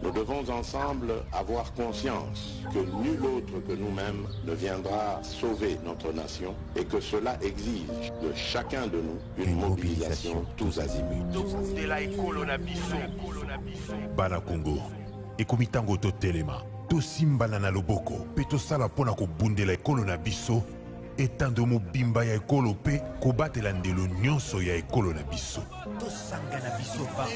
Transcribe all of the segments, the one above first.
Nous devons ensemble avoir conscience que nul autre que nous-mêmes ne viendra sauver notre nation et que cela exige de chacun de nous une mobilisation tous azimuts. Bana Congo, ekomitango to telema, to simbana na loboko, pe to sala pona ko bundela ekolo na biso, etando mobimba ya ekolo pe ko batela ndelo nyonso ya ekolo na biso. To sanga na biso ba.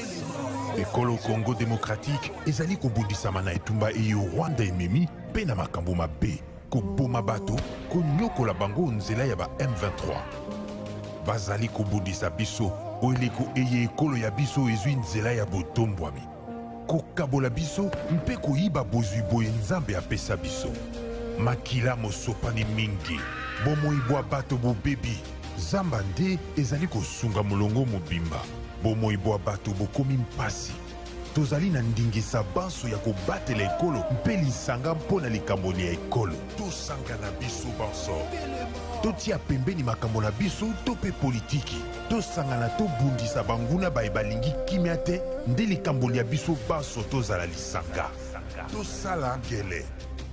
Ekolo Congo démocratique ezali ko bundisama na etumba eyo Rwanda ememi pe na makambo mabe, ko boma bato, ko nyokola bango nzela ya ba M23. Bazali ko bundisa biso, oeleko eye ekolo ya biso ezwi nzela ya botombwami. Kokabola biso mpe koyiba bozwi boye nzambe apesa biso. Makila mosopani mingi, bomoibwa bato bobebi, zamba nde ezali kosunga molongo mobimba. Bomoibwa bato bokomi mpasi. Tozali na ndingisa banso ya kobatela ekolo mpe lisanga mpona likambo ya ekolo. Tosanga na biso banso. Totia pembeni makambo na biso to pe politiki. Tosanga na tobundisa banguna baye balingi kimia te nde likambo ya biso banso tozala lisanga. Tosala ngele.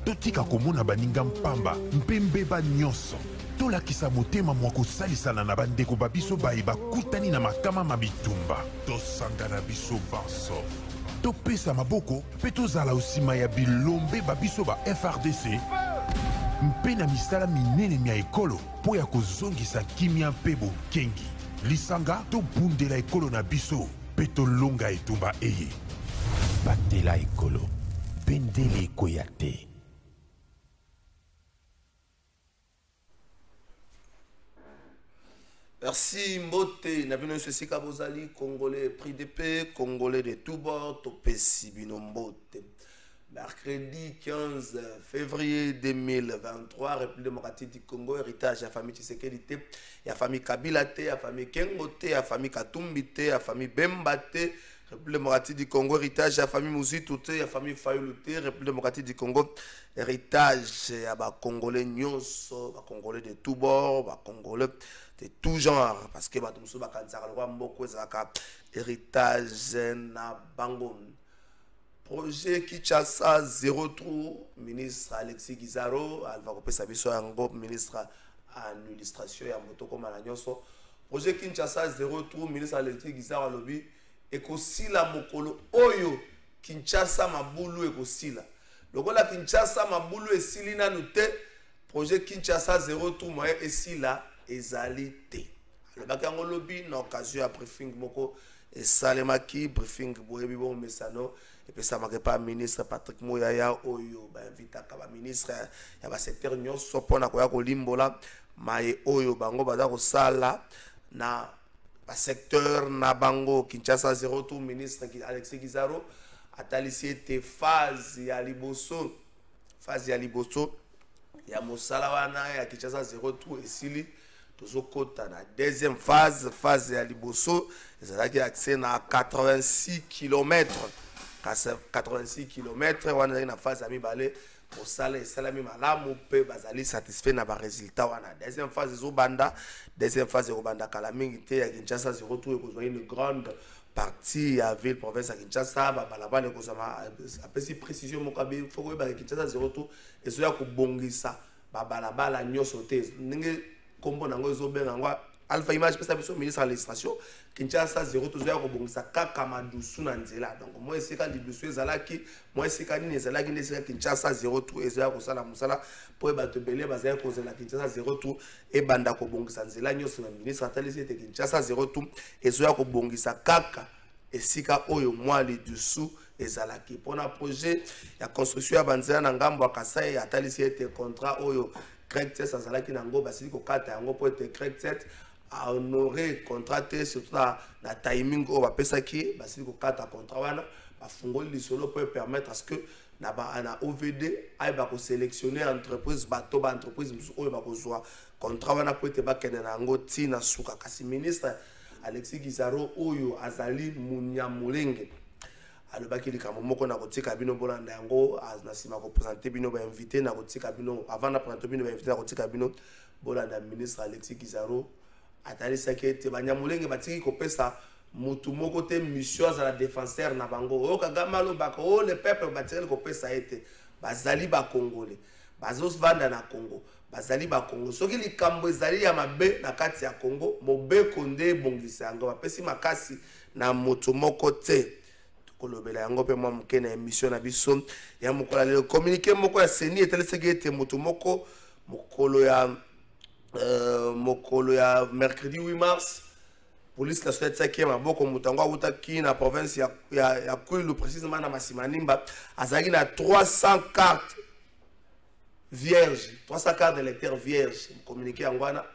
Totika komona baninga mpamba mpe mbeba nyonso. Tolakisa motema mwa kosalisana na bandeko babiso baye bakutani na makama mabitumba. Tosanga na biso banso. Topesa maboko mpe tozala osima ya bilombe babiso ba FRDC mpe na misala minene mia ekolo po ya kozongisa kimia mpe bokengi. Lisanga tobundela ekolo na biso mpe tolonga etumba eye. Batela ekolo, bendele ekoya te. Merci Mbote, Nabino Sesika Bozali, Congolais pris de paix, Congolais de tous bords, Topesi Bino Mbote. Mercredi 15 février 2023, République démocratique du Congo, héritage à la famille Tshisekedi, à la famille Kabila, à la famille Kengote, à la famille Katumbi, à la famille Bembate, République démocratique du Congo, héritage à la famille Mouzitouté, à la famille Fayoulute, République démocratique du Congo, héritage à la Congolais Nyonso, à Congolais de tous bords, à Congolais de tout genre, parce que bah tout ça héritage na bango. Projet Kinshasa zéro trou, ministre Alexis Guizaro, Alva Kopé Sabiso Yango, ministre à l'illustration et à Motoko Malagnoso. Projet Kinshasa zéro trou, ministre Alexis Guizaro Alobi, Ekosila Mokolo Oyo, Kinshasa Mabulu Ekosila. Lokola Kinshasa Mabulu Esilina Nute, projet Kinshasa zéro trou, moyen Esila. Ezalité. Le bakango lobby na occasion à briefing moko et salemaki briefing boyebi bon mesano et puis ça marque pas ministre Patrick Moyaya oyo ba invita ka ba ministre ya ba secteur nyonso pona ko ya ko limbola maye oyo bango baza ko sala na ba secteur na bango Kinshasa 02 ministre Alexis Guizaro atalisi ete phase ya liboso ya mosala wana ya Kinshasa 02 esili Tozokota na deuxième phase ya liboso, ezalaki accès na 86 km. 86 km, wana na phase ya mibale, mosala esalami malamu pe bazali satisfait na ba résultat wana. Deuxième phase ezobanda, kala mingi te ya Kinshasa 02 ekozwa une grande partie ya ville province ya Kinshasa, balabala ekozama apesi précision mokabi foko ba Kinshasa 02 ezoya kobongisa balabala nyonso te. Ndenge kombo nango ezobenga ngwa Alpha Image pesa biso ministre à l'administration Kinshasa 0 tozoya kobongisa kaka madusu na nzela. Donc moi esika lidusu ezalaki, moi esika nini ezalaki nesika Kinshasa 02 ezoya kosala musala po bato belé bazaya kozela Kinshasa 02 e banda kobongisa nzela nyonso na ministre atalisi ete Kinshasa 02 ezoya kobongisa kaka esika oyo moi lidusu ezalaki pona projet ya construction ya banzela na ngambo ya Kasai atalisi ete contrat oyo Craig 7 azalaki nango basili kokata yango po ete Craig 7 a honoré contrat surtout na timing oyo bapesaki basili kokata contrat wana bafungoli lisolo po permettre à ce que na OVD ay ba ko sélectionner entreprise bato ba entreprise oyo ba kozwa contrat wana po ete bakende nango tina suka kasi ministre Alexis Guizaro oyo azali munyamulenge alobaki likambo moko na kotika bino bolanda yango na sima ko présenter bino ba invité na kotika bino avant na présenter bino ba invité na kotika bino bolanda ministre Alexis Guizaro atalisa ke te banyamulenge batiki kopesa mutu moko te mission à la défenseur na bango o kagama lo bako o le peuple batirel ko pesa ete bazali ba congolais bazos vanda na Congo bazali ba Congo soki likambo ezali ya mabe na kati ya Congo mobe konde bongisa yango bapesi makasi na mutu moko te kolobela yango pe mwa muke na émission na biso ya mokola le communiqué moko ya seni eteleseki ete mutu moko mokolo ya mercredi 8 mars police nationale tsaki maboko mutango awutaki na province ya Kwilu précisément na Masimanimba azalaki na 300 cartes vierges 300 cartes d'électeurs vierges communiqué yango wana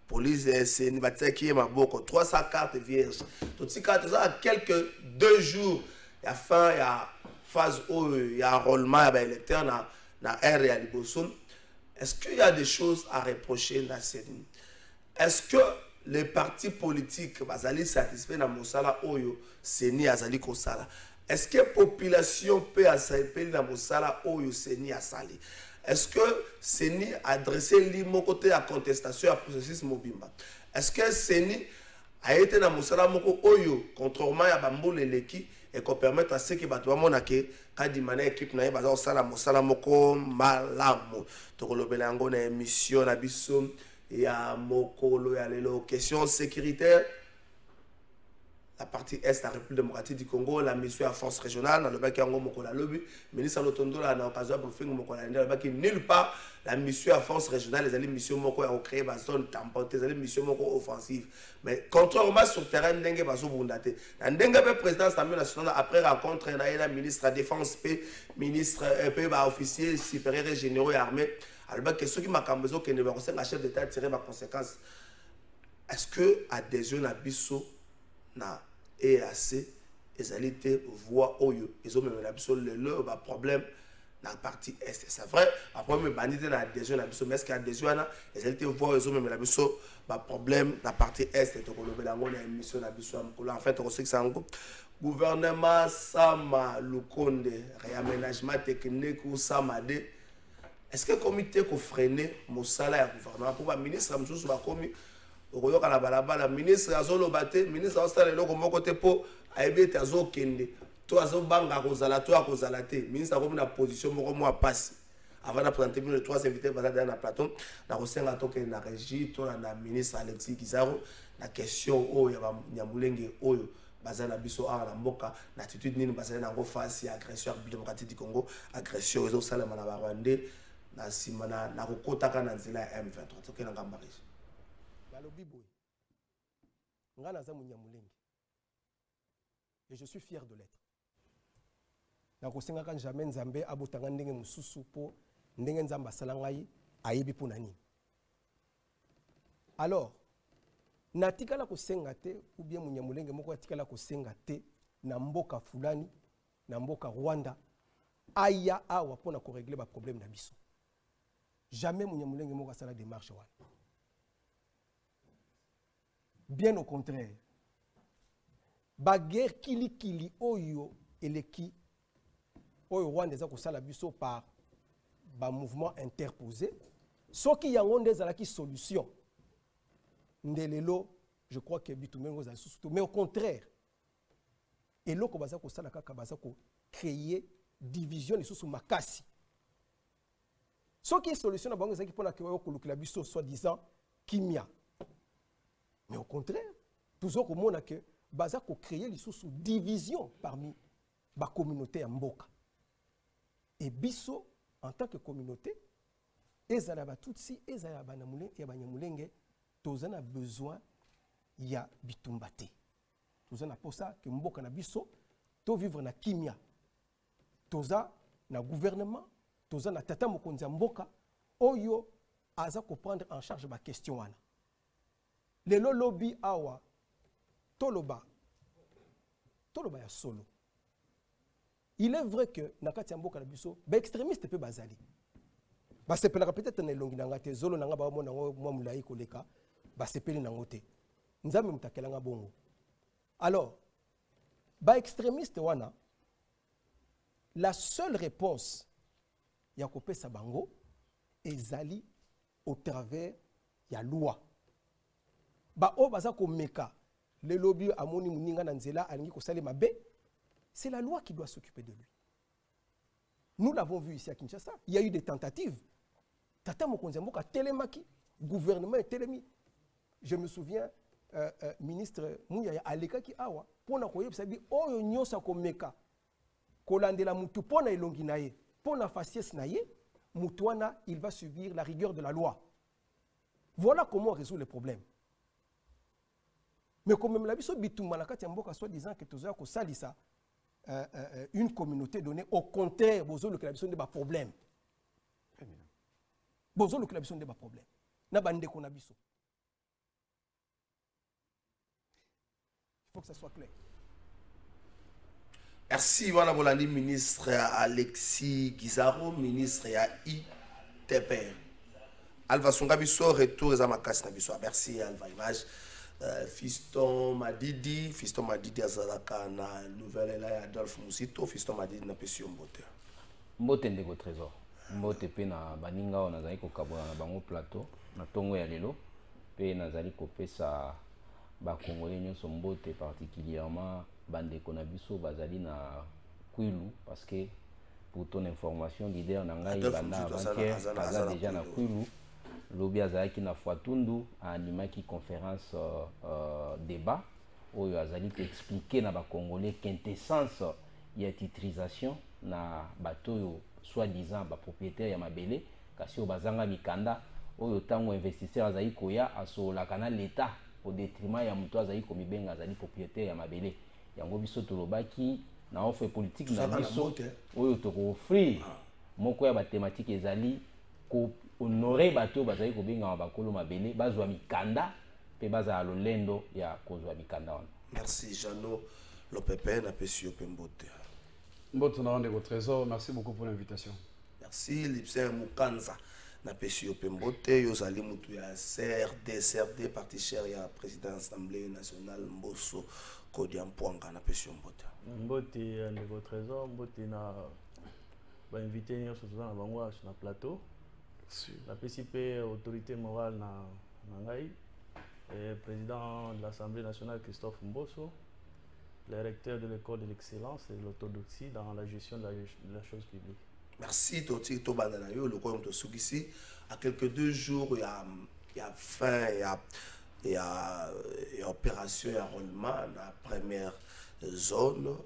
police seni batsaki maboko 300 cartes vierges toutes cartes ça quelques 2 jours ya fin ya phase où il y a enrôlement ya électeurs na ère ya liboso. Est-ce qu'il y a des choses à reprocher dans cette ligne? Est-ce que les partis politiques bazali satisfaits na mosala oyo seni azali kosala? Est-ce que la population peut s'appeler na mosala oyo seni asali? Est-ce que seni a adressé l'imo côté à contestation à processus mobimba? Est-ce que seni a été na mosala moko oyo contrairement à bambole leki et qu'on permette à ceux qui battent vraiment que quand di mana équipe na baza osala mosala moko malamu to kolobela ngo na émission na biso ya mokolo ya lelo question sécuritaire la partie est de la République démocratique du Congo la mission à force régionale dans le baki yango mokola lobi ministre Lotondo la na occasion pour faire mokola ndela baki nulle part la mission à force régionale les missions moko ya créer ba zone tampon les missions moko offensive mais contrairement sur terrain ndenge bazo bundate na ndenge pe président Assemblée nationale après rencontre na la ministre de la défense pe ministre pe ba officier supérieur et généraux et armée alors que ceux qui makambezo que ne ba conseil chef d'état tirer ba conséquences est-ce que adhésion na biso na EAC ezali te voix oyo ezomemela biso lelo ba problème na partie est c'est vrai après me bandite na adhésion na biso mais est-ce que adhésion na ezali te voix ezomemela biso ba problème na partie est to kolobela ngo na émission na biso amkolo en fait to seki sango gouvernement Sama Lukonde réaménagement technique ou Samade est-ce que comité ko freiner mosala ya gouvernement pour ba ministre amsusu ba komi okoyoka na balabala ministre azoloba te ministre azosala eloko moko te mpo ayebi ete azokende to azobanga akozala to akozala te ministre akomi na position moko mwa pasi avant na présenter bino les 3 invités baza na plateau na kosenga tokende na régie to na ministre Alexis Kizaro na question oyo ya Banyamulenge oyo baza na biso awa na mboka na attitude nini bazali nango face ya agression ya démocratique du Congo agression ezosalema na barwandais na nsima na kokotaka na nzela ya M23 tokende ngamba régie et je suis fier de l'être. Nakosenga kan jamais nzambe abotanga ndenge mususu po ndenge nzamba salangai ayebi po nani. Alors natikala kosenga te ou bien munyamulenge moko atikala kosenga te na mboka fulani na mboka Rwanda aya awa pona ko régler ba problème na biso. Jamais munyamulenge moko asala démarche wana. Bien au contraire. Ba guerre kili oyo eleki oyo Rwanda za kosala biso par ba mouvement interposé soki yango ndezalaki solution ndelelo je crois que bitumengo za susu mais au contraire eloko baza kosala kaka baza ko créer division lisusu makasi soki solution na bango ezaki pona ke oyo kolukila biso soi-disant kimia. Mais au contraire, toujours comme on a que baza ko créer les sous division parmi la communauté en Mboka. Et biso en tant que communauté, ezala tutsi ezala banamulenge ya banyamulenge tozana besoin ya bitumbate. Tozana pour ça que Mboka na biso to vivre na kimia. Toza na gouvernement, toza na tata mokonzi ya Mboka oyo aza ko prendre en charge ba question wana. Le lobby awa toloba ya solo. Il est vrai que nakati mboka na biso ba extrémiste pe bazali. Ba sepela peut-être na longi nanga te zolo nanga ba mona mwa mulai koleka ba sepeli nango te. Nzambe mutakela nga bongo. Alors ba extrémiste wana la seule réponse ya kopesa bango ezali au travers ya loi. Ba o baza ko meka les lobbies à Moni Muninga Nanzela, Alingi Kosale Mabe, c'est la loi qui doit s'occuper de lui. Nous l'avons vu ici à Kinshasa. Il y a eu des tentatives. Tata Mokonzembo a télémaki, gouvernement est télémi. Je me souviens, ministre Mouyaya Aleka qui awa, pour nakoye sabi oyo nyosa komeka, kolandela mutu pona elongi naye, pona faciès naye, mutuana il va subir la rigueur de la loi. Voilà comment on résout les problèmes. Mais comme même la biso bitumba na kati mboka soit disant que tozoya ko salisa une communauté donnée, au contraire, bozo le clabison de bas problème. Bozo le clabison de bas problème. Na bande ko na biso. Il faut que ça soit clair. Merci, voilà, Bolandi, ministre Alexis Guizaro, ministre ITP. Alva Songabiso, retour à ma casse Nabiso. Merci, Alva Image. Fiston Madidi Azalaka na nouvelle là Adolphe Musito, Fiston Madidi na pesi mbote. Mbote ndeko trésor. Mbote pe na baninga on azali ko kabona na bango plateau na tongo ya lelo pe nazali ko pesa ba congolais nyonso mbote particulièrement bandeko na biso bazali na Kwilu parce que pour ton information leader na ngai banda avant déjà na Kwilu. Lobi azalaki na Fwatundu animaki conférence débat oyo azali ko expliquer na ba congolais quintessence ya titrisation na bato soi-disant ba propriétaire ya mabele kasi bazanga mikanda oyo tango investisseur azali koya asolaka na l'état au détriment ya muto azali ko mibenga azali propriétaire ya mabele yango biso tolobaki na offre politique na biso oyo toko offrir moko ya ba thématique ezali ko honorer bato bazali ko benga bakolo mabele bazwa mikanda pe baza lolendo ya kozwa mikanda wana. Merci Jano Lopepe na pesio pembote. Mbote na ndeko trésor, merci beaucoup pour l'invitation. Merci Lipser Mukanza na pesio pembote yo zali mutu ya CRD parti cher ya président Assemblée nationale Mbosso Kodiampwanga na pesio mbote. Mbote ndeko trésor, mbote na ba invité nyonso na bango na plateau. La PCP, autorité morale na Nangaï, le président de l'Assemblée nationale Christophe Mbosso, le recteur de l'école de l'excellence et de l'orthodoxie dans la gestion de la chose publique. Merci Toti Tobandanayo, le Koyom Tosugisi. À quelques 2 jours, il y a fin, il y a opération et enrôlement dans la première zone.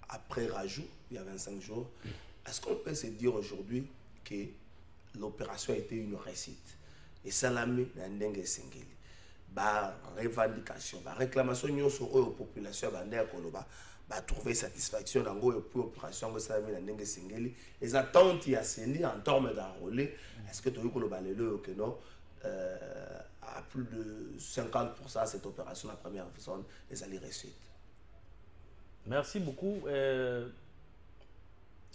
Après rajout, il y a 25 jours. Est-ce qu'on peut se dire aujourd'hui que l'opération a été une réussite? Et Salami Nandenge Sengeli. Ba revendication, ba réclamation nyonso aux populations bandé koloba ba trouver satisfaction dans l'opération Salami Nandenge Sengeli. Les attentes y a seni en termes d'enrôler. Est-ce que tu as koloba le que non à plus de 50% cette opération la première zone les alliés réussite? Merci beaucoup.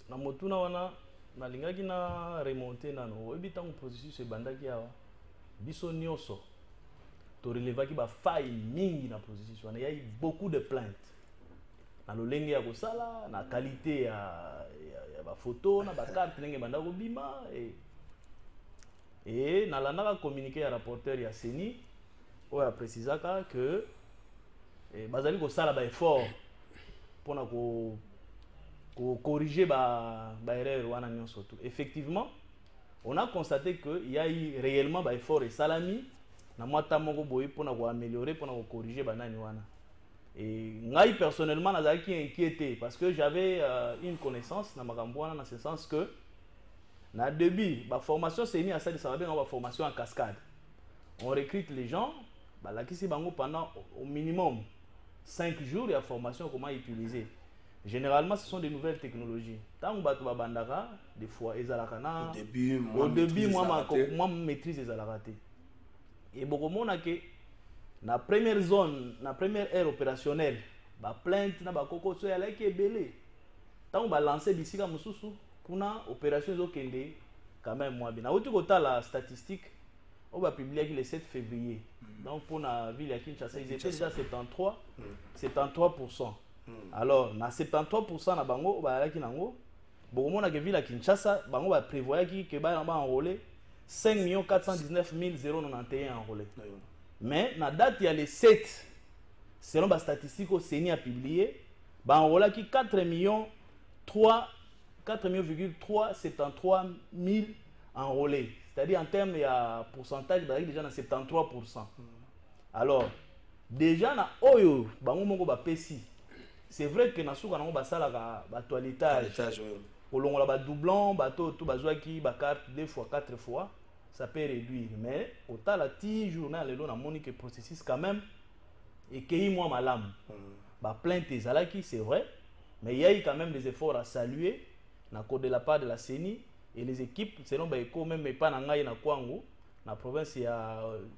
Na motuna wana na lingaki na remonter nano ebita un processus ebandaki awa biso nyonso to relevaki ba faille mingi na processus wana ya beaucoup de plaintes na lolenge ya kosala na qualité ya ba photo na ba carte lenge banda ko bima et na landaka communiquer ya rapporteur ya Seni o ya précisaka que bazali kosala ba effort pona ko corriger ba erreur wana nyonso tout. Effectivement, on a constaté qu'il y a eu réellement ba effort et salami na mwata moko boye pour améliorer pour corriger ba nani wana. Et ngai personnellement nazaki inquiété parce que j'avais une connaissance na makambo wana dans ce sens que na début ba formation c'est mis à ça de ça va bien ba formation en cascade. On recrute les gens, ba la kisi bango pendant au minimum 5 jours de formation comment utiliser. Généralement, ce sont des nouvelles technologies. Tant que bandara, des fois, ils ont au début, moi, maîtrise les alaratés. Et beaucoup de monde que la première zone, la première ère opérationnelle, la plainte, la coco, c'est là qui est belé. Tant que lancer d'ici comme sous pour une opération de quand même moi bien. Na autre côté la statistique, on va publier le 7 février. Donc pour la ville à Kinshasa, ils étaient déjà 73%. Alors, na 73% na bango bazalaki nango bokomona ke ville à Kinshasa bango ba prévoyaki que ba enrôler 5 419 091 enrôlés. Mais la date, il y a les 7. Selon les statistiques que CENI a publié, on a 4,373 000 enrôlés. C'est-à-dire en termes de pourcentage, il y a déjà 73%. Alors, déjà, c'est vrai que nous avons un toilettage. Au a doublon, deux fois, 4 fois, ça peut réduire. Mais au tas la journal, on a que le processus quand même et qu'il y a moins malade. Plainte c'est vrai, mais il y a eu quand même des efforts à saluer de la part de la CENI et les équipes, selon même pas dans la province, il y a le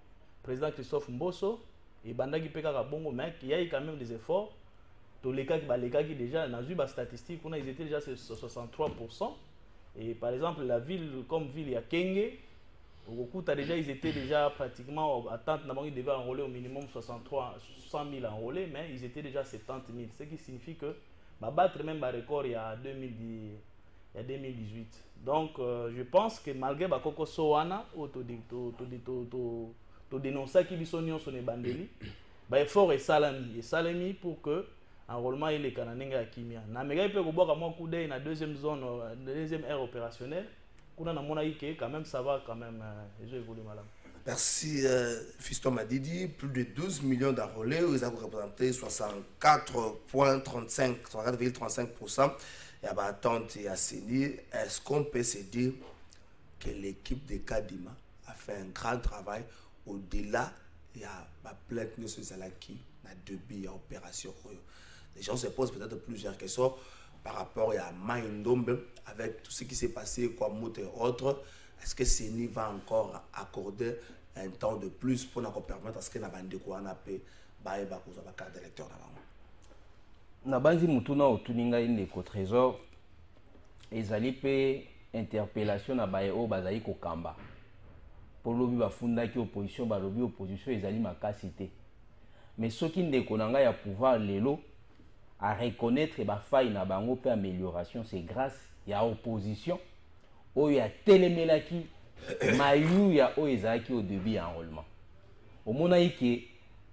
président Christophe Mbosso et Bandagi Pekaka Bongo, mais il y a eu quand même des efforts. Tous les cas qui déjà, dans les statistiques, ils étaient déjà à 63%. Et par exemple, la ville, comme ville, il y a Kenge, ils étaient déjà pratiquement à attente, ils devaient enrôler au minimum 100 000 enrôlés, mais ils étaient déjà à 70 000. Ce qui signifie que battre même le record il y a 2018. Donc, je pense que malgré Bakoko Soana, to dénoncer qui sont les bandeli, effort est salami pour que enrôlement il est cananenga à Kimia. Na mega peut boire moi coup d'œil na deuxième zone, deuxième aire opérationnelle. Kuna na mona ike quand même ça va quand même je évolue madame. Merci Fiston Madidi, plus de 12 millions d'enrôlés, ils ont représenté 64,35%. Il y a attente et à CENI. Est-ce qu'on peut se dire que l'équipe de Kadima a fait un grand travail au-delà il y a plainte de ce Zalaki, il y a début à opération. Les gens se posent peut-être plusieurs questions par rapport à Maïndombe, avec tout ce qui s'est passé, comme Mout et autres. Est-ce que CENI va encore accorder un temps de plus pour nous permettre à ce que nous ayons une carte d'électeur? Nabanzi Mutuna Otuninga Indeko Trésor, ezali pe interpellation na baye o bazali ko kamba. Pour lobi bafunda ki opposition ba lobi opposition ezali makasité. Mais ce qui ndeko nanga ya pouvoir lelo à reconnaître ba faille na bango pe amélioration, c'est grâce ya opposition o ya telemelaki mayu ya o ezaki au début enrôlement. Au monaïque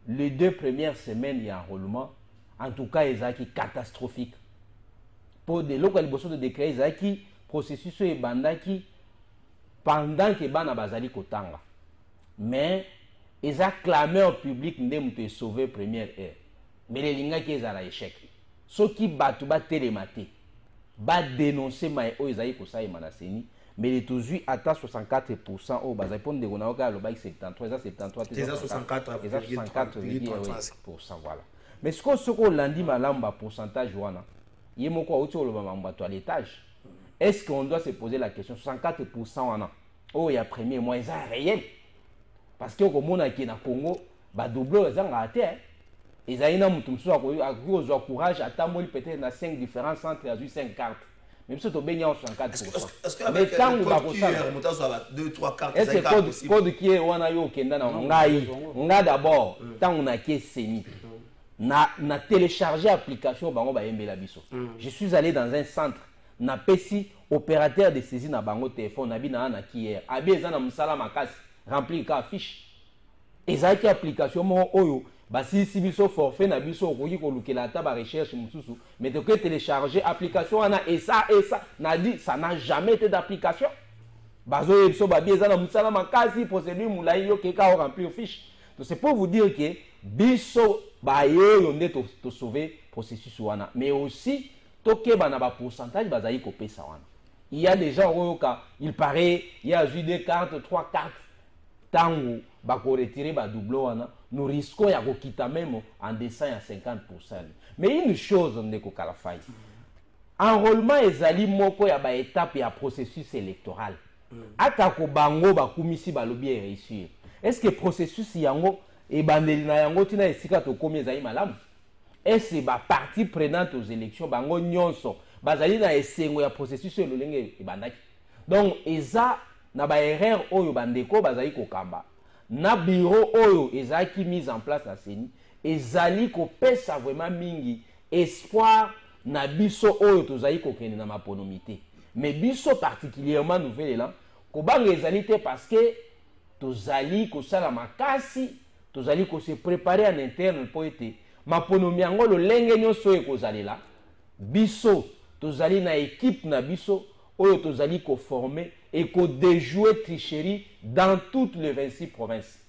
les 2 premières semaines ya enrôlement en tout cas ezaki catastrophique. Pour des locaux de décret ezaki processus et bandaki pendant que bana bazali kotanga. Mais ils ont clamé au public de sauver première heure. Mais les linga qui ont échec. Ceux qui battent ba télématé, ba dénoncer mai o ezali ko sai manaseni, mais les toujours atteint 64% au bazali pon de gonaoka le bail 73, 64,8% voilà. Mais ce qu'on lundi malamba pourcentage wana, yemoko auto le bamba toilettage. Est-ce qu'on doit se poser la question 64% wana? Oh, il y a premier mois ça réel. Parce que comme on a qui na Congo, ba double ça raté. Ils a ina mutu mso a courage attendre peut-être na 5 différences entre as 5 cartes. Même si tu baigne 64%. Est-ce que avec le code qui remonte à 2 3 cartes est-ce que code qui est wana yo kenda na ngai nga d'abord tant on a qui CENI na téléchargé application bango ba yembela biso. Je suis allé dans un centre na pesi opérateur de saisie na bango téléphone na bina na qui hier abi ezana musala makasi remplir ka fiche ezaki application mo oyo basi si biso forfait na biso okoki ko lukela ta ba recherche mususu mais tu peux télécharger application ana et ça na dit ça n'a jamais été d'application bazo biso ba ezana musala makasi procédure mulai yo keka o remplir fiche. Donc c'est pour vous dire que biso ba yo ndé to sauver processus wana mais aussi toke bana ba pourcentage bazali ko pesa wana. Il y a des gens il paraît il y a eu des cartes 3 cartes tango ba ko retirer ba doublon wana nous risquons ya ko kita même en descend à 50%. Mais une chose on ko kala fai. Enrôlement ezali moko ya ba étape ya processus électoral. Ata ko bango ba kumisi ba lobi réussir. Est-ce que processus yango e bandeli na yango tina esika to komi ezali malamu? Est-ce ba partie prenante aux élections bango nyonso bazali na esengo ya processus lolenge ebandaki. Donc eza na ba erreur oyo bandeko bazali kokamba na bureau oyo ezaki mise en place na CENI ezali ko pesa vraiment mingi espoir na biso oyo tozali kokende na maponomité. Mais biso particulièrement nouvelle là ko banga ezali te parce que tozali ko sala makasi tozali ko se préparer en interne pour être maponomi yango lo lenge nyonso ekozala biso tozali na équipe na biso oyo tozali ko former et ko déjouer tricherie dans toutes les 26 provinces.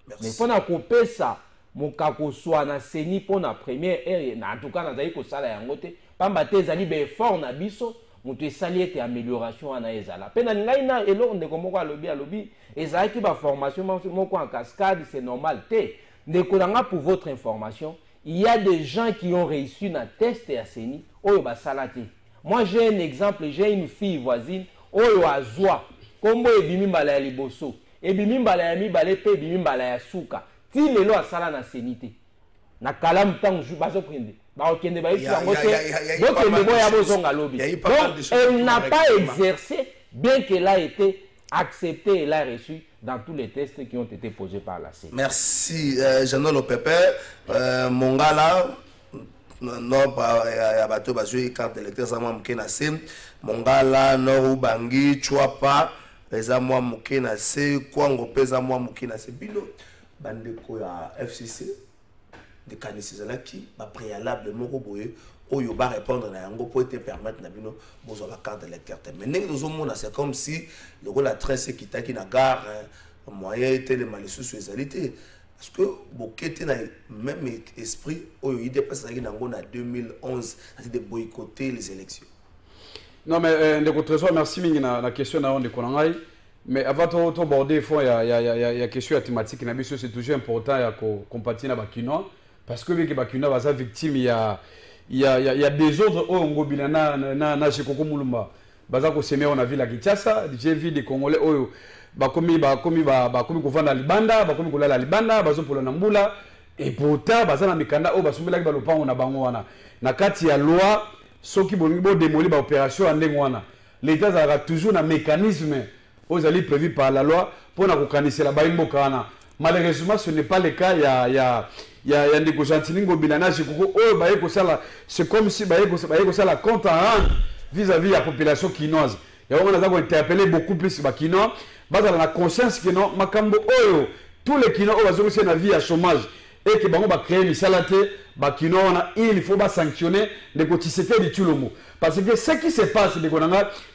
Merci. Mais pona ko pesa mokako soit na seni pona première ère na en tout cas nazali ko sala yango te pamba te ezali be fort na biso mutu esali ete amélioration wana ezala pe na ngai na eloko ndeko moko alobi ezalaki ba formation moko en cascade, c'est normal te ndeko nanga. Pour votre information, il y a des gens qui ont réussi na test ya seni oyo basala te. Moi j'ai un exemple, j'ai une fille voisine oyo azwa kombo ebimi mbala ya liboso ebimi mbala ya mibale pe ebimi mbala ya suka ti lelo asala na senite na kalamu tango bazoprendre baokende baisi yango te bokende boya bozonga lobi. Donc elle n'a pas exercé bien qu'elle a été acceptée, elle a reçu dans tous les tests qui ont été posés par la CENI. Merci Jean-Noël Opepe. Mongala non ya bato bazui carte d'électeur za mwa muke na se Mongala no Ubangi Chwapa peza mwa muke na se Kwango peza mwa muke na se bino bandeko ya FCC de kanisizalaki ba préalable moko boye oyo ba répondre na yango pour te permettre na bino bozo la carte d'électeur. Mais ndenge tozomona c'est comme si le la train se kitaki na gare moyen était le malisusu ezalité. Parce que Bokete n'a même esprit au IDPS en 2011, c'est de boycotter les élections. Non mais de trésor merci mingi na question na on de Konangai. Mais avant de aborder il y a question thématique na biso c'est toujours important ya compatir na bakinois parce que les bakinois baza victime il y a des autres au ngobila na Chikoko Mulumba. Baza ko semer on a vu la Kinshasa, j'ai vu des Congolais oyo bakomi kovanda libanda bakomi kolala libanda bazopola na mbula et pourtant bazana mikanda o basumbelaki balopango na bango wana na kati ya loi soki bolingi bo démolir ba opération ya ndenge wana l'état azalaka toujours na mécanisme ozali prévu par la loi pour na kokanisela baimboka wana. Malheureusement ce n'est pas le cas ya ndeko Gentili Ngobila na Chikoko oyo baye kosala c'est comme si baye kosala compte en rendre vis-à-vis la population kinoise. Il y a interpellé beaucoup plus les Kinois. Parce que la conscience que non, makambo oyo, tous les Kinois ont aussi une vie à chômage et que bango va créer une salate, Kinois il faut pas sanctionner les cotisetés de tout le monde. Parce que ce qui se passe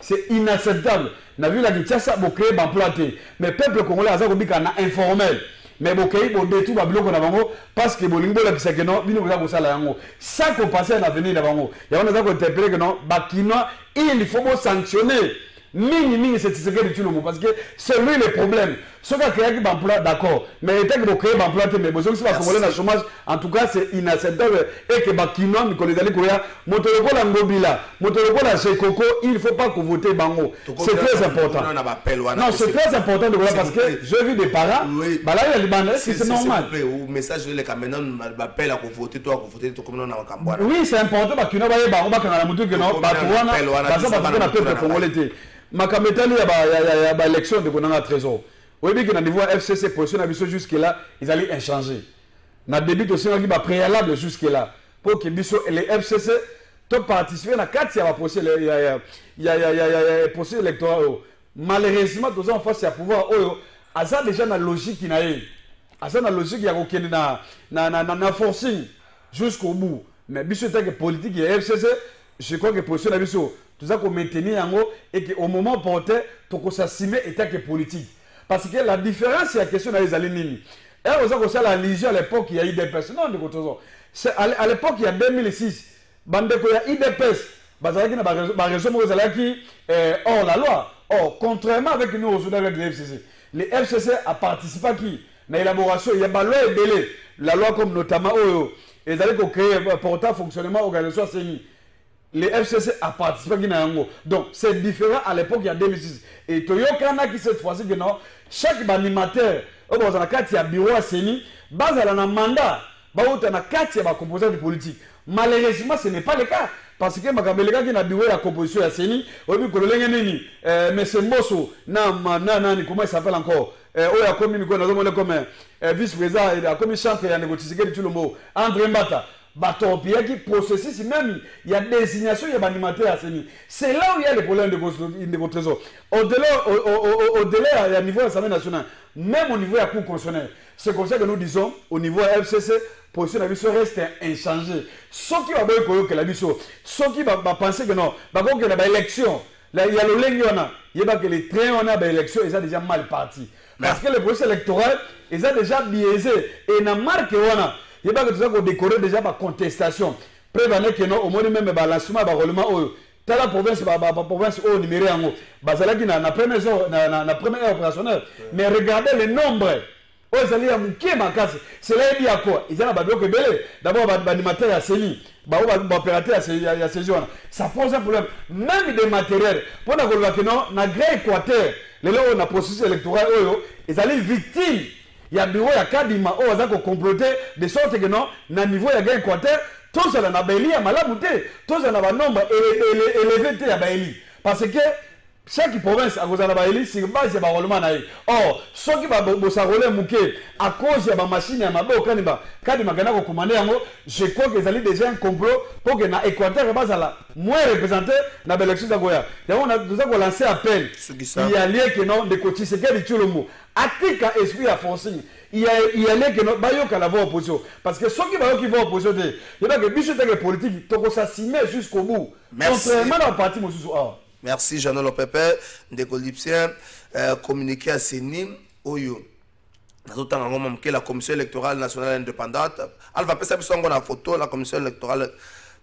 c'est inacceptable. On a vu la Kinshasa pour créer emploi, mais peuple congolais a informel. Mais bokei bo de tout babiloko na bango parce que bolingo la kisake non bino za ko sala yango ça ko passer na venir na bango ya on a ko interpeller que non bakinois il faut sanctionner mingi c'est ce que tu le parce que c'est lui le problème ce qui a créé l'emploi d'accord mais il faut créer l'emploi mais besoin que congolais na chômage en tout cas c'est inacceptable et que bakinois mi kolezali koya motoloko la ngobila motoloko la Chikoko il faut pas que voter bango c'est très important non c'est très important de voir parce que j'ai vu des parents bah là il y a les bandes c'est normal au message les caméras m'appelle à voter toi comme on a en Cambodge oui c'est important bakinois ba bango bakanga mutu que non batwana baza batuna na peuple congolais makametali ya ba élection de konanga trésor. Oui, bien que dans le niveau FCC position na biso jusque là, ils allaient inchanger. Na début aussi on a préalable jusque là pour que biso les FCC to participer na 4 ya procès procès électoral. Malheureusement tous en face ya pouvoir oyo asa déjà na logique na yé. Asa na logique ya kokende na forcing jusqu'au bout. Mais biso tant que politique ya FCC, je crois que position na biso tout ça qu'on maintenir yango et qu'au moment porté to s'assumer état que politique. Parce que la différence c'est la question des alénines. Et on a ça la légion à l'époque il y a IDPS non de côté c'est à l'époque il y a 2006 bandeko il y a IDPS bazalaki na ba raison mo bazalaki hors la loi. Or contrairement avec nous aujourd'hui avec les FCC. Les FCC a participé à qui na élaboration il y a ba loi belé la loi comme notamment et d'aller créer portant fonctionnement organisation CENI. Les FCC a participé à Yango. Donc c'est différent à l'époque il y a 2006. Et Toyokana qui cette fois-ci que non, chaque animateur, au dans la carte il y a bureau à CENI, base à un mandat, dans la carte il y a composant de politique. Malheureusement ce n'est pas le cas. Parce que Makabelega qui a bureau la composition à CENI, au bout de l'engagement, mais c'est Mosso, comment il s'appelle encore? Il a commis comme vice-président, il a commis chanteur, il a négocié tout le mot. André Mbata. Batopia qui processus, même il y a désignation, il y a animateur à CENI. C'est là où il y a les problèmes de trésor. Au-delà, à niveau de l'Assemblée nationale, même au niveau de la Cour constitutionnelle, c'est comme ça que nous disons, au niveau de la FCC, position de la mission reste inchangée. Ceux qui vont dire que la mission, ceux qui vont penser que non, que la élection, il y a le lengona, il y a que les trains on a l'élection, ils ont déjà mal parti. Parce que le processus électoral, ils ont déjà biaisé. Et dans la marque, il y a que tout ça qu'on décore déjà par contestation. Prévenez que non, au moins même balancement, roulement, dans la province, au numéro en haut, bazalaki na première heure opérationnelle. Mais regardez le nombre. C'est là il y a quoi? Ils ont d'abord l'animateur à CENI, l'opérateur à ces zones. Ça pose un problème. Même des matériels. Pour nous dire que non, dans le Grand Équateur, on a processus électoral, ils allaient victimes. Il y a bureau, il y a Kadima, ils ont comploté de sorte que non, dans le niveau du Grand Équateur, tous ça n'a pas éli à Malabouté, tous ça n'a pas nombre élevé à Baéli. Parce que chaque province a besoin de c'est base de roulement. Or, ceux qui vont rouler mouké à cause de la machine à Mabo, quand ils m'ont commandé, je crois qu'ils allaient déjà un complot pour que l'Équateur soit moins représenté dans l'élection de Goya. On a lancé appel. Il y a lieu que non, de côté, c'est quel est le mot. Attique à esprit à forcing. Il y a lieu que non, Bayo qui a la voix opposition. Parce que ceux qui vont opposer, il y a que Bichot est politique, donc ça s'y met jusqu'au bout. Contrairement à la partie, merci Jean Lopepe de Colipsien communiqué à CENI Oyo. La commission électorale nationale indépendante. Elle va passer la photo. La commission électorale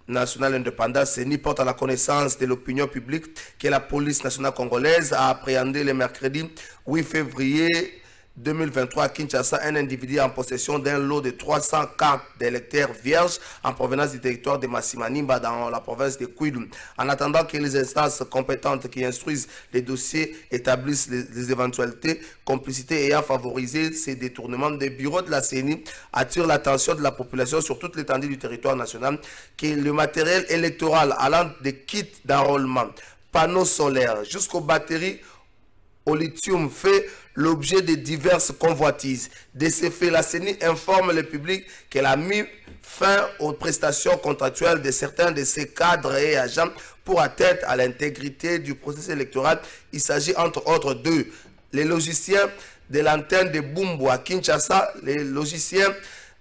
nationale indépendante CENI porte à la connaissance de l'opinion publique que la police nationale congolaise a appréhendé le mercredi 8 février 2023 à Kinshasa un individu en possession d'un lot de 300 cartes d'électeurs vierges en provenance du territoire de Massimanimba dans la province de Kwilu. En attendant que les instances compétentes qui instruisent les dossiers établissent les éventualités, complicités ayant favorisé ces détournements, des bureaux de la CENI attirent l'attention de la population sur toute l'étendue du territoire national que le matériel électoral allant des kits d'enrôlement, panneaux solaires jusqu'aux batteries au lithium fait l'objet de diverses convoitises. De ce fait, la CENI informe le public qu'elle a mis fin aux prestations contractuelles de certains de ses cadres et agents pour atteindre à l'intégrité du processus électoral. Il s'agit entre autres de les logiciens de l'antenne de Bumbu à Kinshasa, les logiciens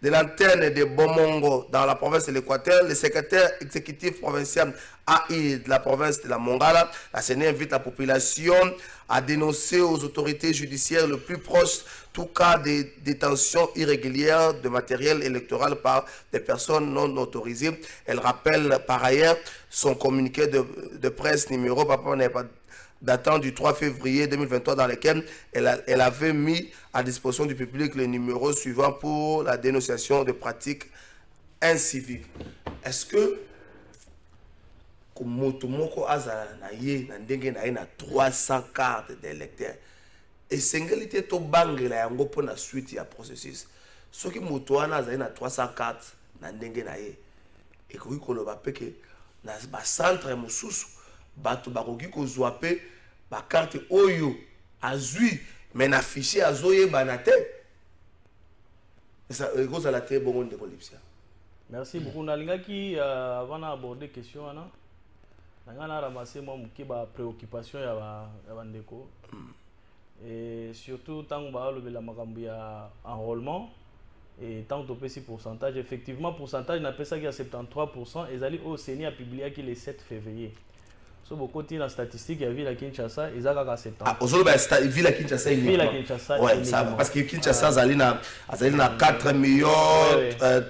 de l'antenne de Bomongo dans la province de l'Équateur, le secrétaire exécutif provincial AI de la province de la Mongala. La CENI invite la population à dénoncer aux autorités judiciaires le plus proche tout cas de détention irrégulière de matériel électoral par des personnes non autorisées. Elle rappelle par ailleurs son communiqué de presse numéro datant du 3 février 2023 dans lequel elle avait mis à disposition du public le numéro suivant pour la dénonciation de pratiques inciviques. Est-ce que Motomoko Azala na 300 cartes d'électeurs et singalité to bangela yango pour la suite ya processus. Ce qui motoana azali na 300 cartes na ndenge na ye et ko koloba peke na ba centre mususu bato bakoki kozwa pe ba carte oyo azui mais na fichier azoye banate. Ça cause à la très bonne de Colipsia. Merci beaucoup Nalingaki avant d'aborder question ana. On a ramassé moi ba préoccupation ya bandeko et surtout tant que ba le la makambu ya enrôlement et tant que petit pourcentage effectivement pourcentage n'a pas ça qui a 73% et ali au CENI a publié qui le 7 février. So beaucoup de la statistique ya ville à Kinshasa ils a qu'à 70. Ah aujourd'hui ba ville à Kinshasa ouais ça parce que Kinshasa azali na 4 millions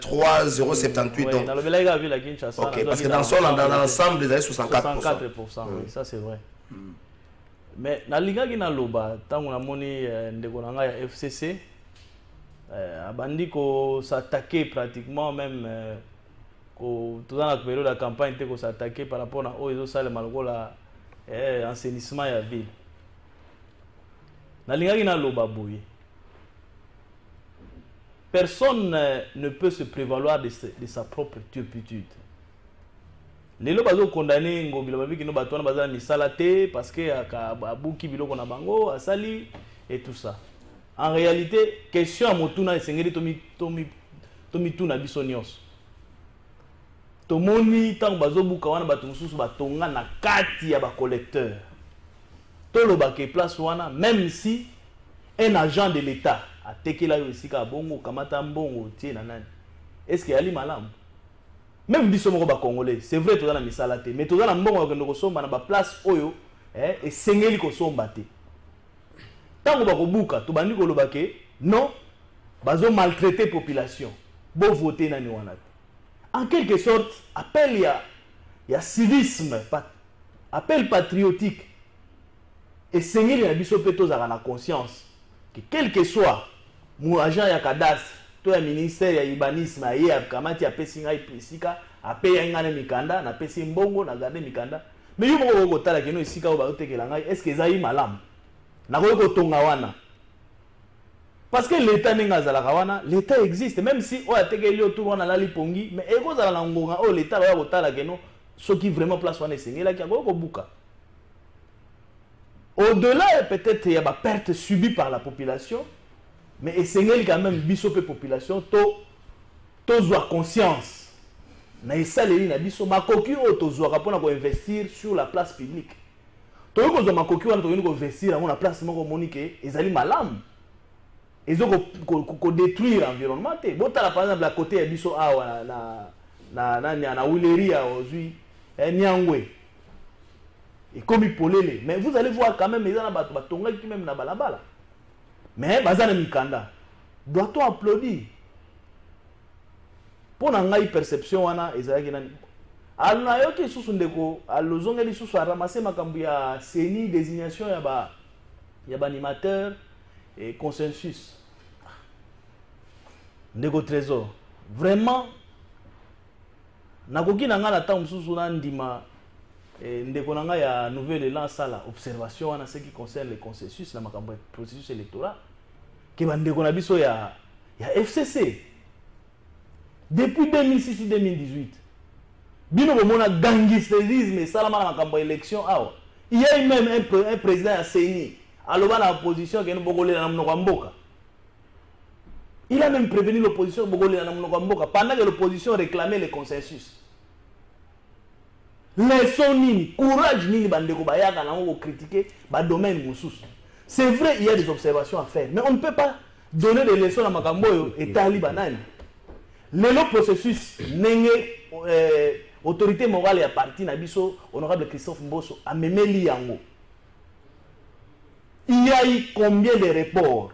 3,078 donc dans le ville à Kinshasa OK parce que dans l'ensemble ils ont 64%. Oui, ça c'est vrai. Mais na liga qui na loba tant on a moni ndeko na ya FCC abandi ko s'attaquer pratiquement même tout dans la période de la campagne était qu'on s'attaquer par rapport à aux salles malgré la assainissement de la ville. Na liga qui na loba boy. Personne ne peut se prévaloir de sa propre turpitude. Les gens qui condamnés parce que abuki biloko na bango asali et tout ça. En réalité, question à motuna esengeli tomi tuna biso nyos. tomoni tant bazobuka wana bato mosusu batonga na kati ya ba collecteur toloba ke place wana même si un agent de l'état a tekela yo esika bongo kamata mbongo tie na nani est-ce que ali malamu même biso moko ba congolais c'est vrai toza na misala te mais toza na mbongo ya ko somba na ba place oyo et sengeli ko somba te tango ba kobuka to bandi ko loba ke non bazo maltraiter population bo voter nani wana en quelque sorte appel ya civisme appel patriotique et sengeli na biso pe tozaka na conscience que quel que soit mon agent ya cadastre to ya ministère ya urbanisme ya kamati ya pesinga isika ape ya ngana mikanda na pesi mbongo na garder mikanda mais yo moko ko tala keno isika o ba tekela ngai est-ce que zayi malamu na ko tonga wana parce que l'état ninga zala kawana l'état existe même si o atekeli autour wana la lipongi mais eko zala na ngonga o l'état ba ko tala keno ce qui vraiment place wana sengela ki ko buka au-delà peut-être il y a une perte subie par la population mais essayez quand même biso pe population to zwa conscience na esaleli na biso makoki o to zwa kapona ko investir sur la place publique to ko zo makoki wana to ko investir na place moko monique ezali malamu ezo ko détruire l'environnement te botala par exemple à côté ya biso awa na Wileria ozui Nyangwe et comme il polele mais vous allez voir quand même les gens batonga qui même na balabala mais bazana mikanda doit-on applaudir pour na ngai perception wana ezalaki nani alna yoki susu ndeko alozongeli susu ramasser makambu ya CENI désignation ya ba animateur et consensus ndeko trésor vraiment nakoki na ngana ta mususu na ndima ndeko nanga ya nouvelle élan sala observation en ce qui concerne le consensus na makambo processus électoral ke bandeko na biso ya FCC depuis 2006 2018 bino bomona gangsterisme salama na makambo élection awa il y a même un président ya CENI aloba na opposition ke no bogolela na mnoko mboka il a même prévenu l'opposition bogolela na mnoko mboka pendant que l'opposition réclamait le consensus. Leçon nini, courage nini bandeko bayaka na ngo critiquer ba domaine mususu. C'est vrai, il y a des observations à faire, mais on ne peut pas donner des leçons à makambo yo etali banani. Le processus nenge autorité morale ya parti na biso honorable Christophe Mboso a memeli yango. Il y a eu combien de reports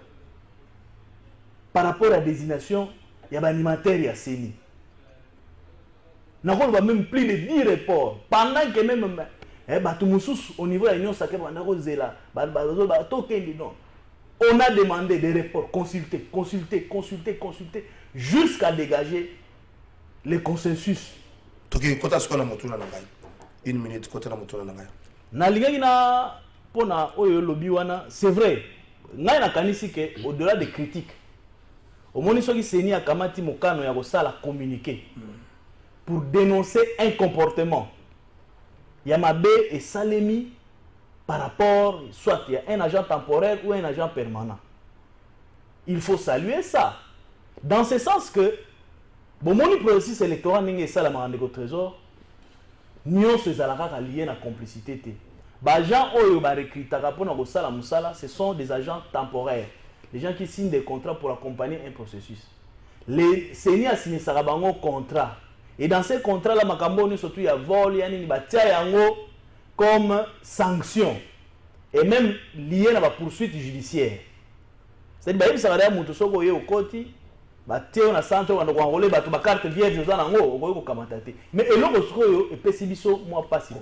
par rapport à la désignation ya ba animateur ya CENI. Nous avons même plus de 10 reports. Pendant que même au niveau de l'Union sacrée, on a demandé des reports, consulter, jusqu'à dégager le consensus. Une minute, c'est vrai. Au-delà des critiques, au moins, il y a un communiqué pour dénoncer un comportement. Yamabe et Salemi par rapport, soit il y a un agent temporaire ou un agent permanent. Il faut saluer ça. Dans ce sens que, bon, mon processus électoral n'est pas le trésor, nous sommes liés à la complicité. Les agents ce sont des agents temporaires. Les gens qui signent des contrats pour accompagner un processus. Les CENI a signé un contrat. Et dans ces contrats-là, surtout il y a vol, il y a comme sanction. Et même lié à la poursuite judiciaire. C'est-à-dire que si vous avez un moto au côté, on a centre, on a enrôlé, on a carte vierge, on a un mais et l'autre, et pessibiso, moi pas si. Et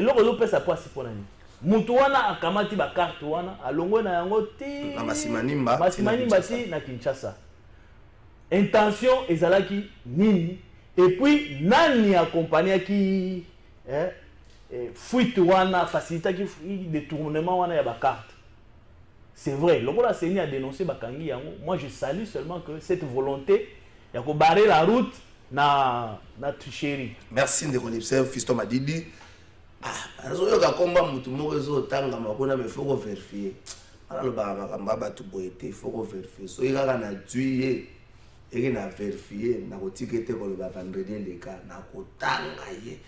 l'autre, pesa pas si pour l'année. Mutuana akamati ba carte wana alongwe na yango ti na masimanimba ti na Kinshasa. Intention ezalaki nini et puis nani accompagné qui fuite wana facilité qui détournement wana ya ba carte. C'est vrai, le la CENI a dénoncé bakangi yango. Moi je salue seulement que cette volonté ya ko barrer la route na tricherie. Merci de connaître Fiston Madidi. Azoyoka komba mutu moko ezotanga makona mais faut vérifier. Ala lo ba makamba ba tu boete faut vérifier. So ikaka na tuye et na vérifier na kotikete ko le vendredi les cas na kotanga ye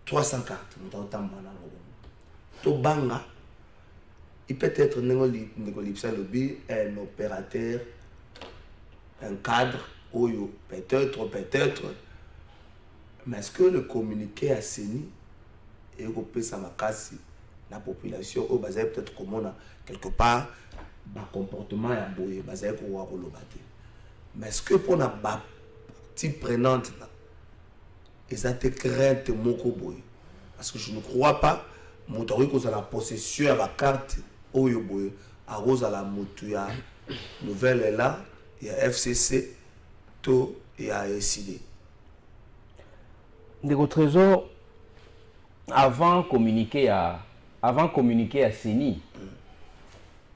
300 cartes mutotamba na to banga il peut être un opérateur un cadre oyo peut-être mais est-ce que le communiqué a Seni et au pesa makasi la population au bazay peut-être comme on a quelque part ba comportement ya boye bazay ko wa kolobate mais est-ce que pour na ba partie prenante ils ont été crainte moko boye parce que je ne crois pas motori ko za la possession ya ba carte oyo boye a rosa la motu ya nouvelle est là il y a FCC to il y a SID Ndeko Trésor avant communiquer à Seni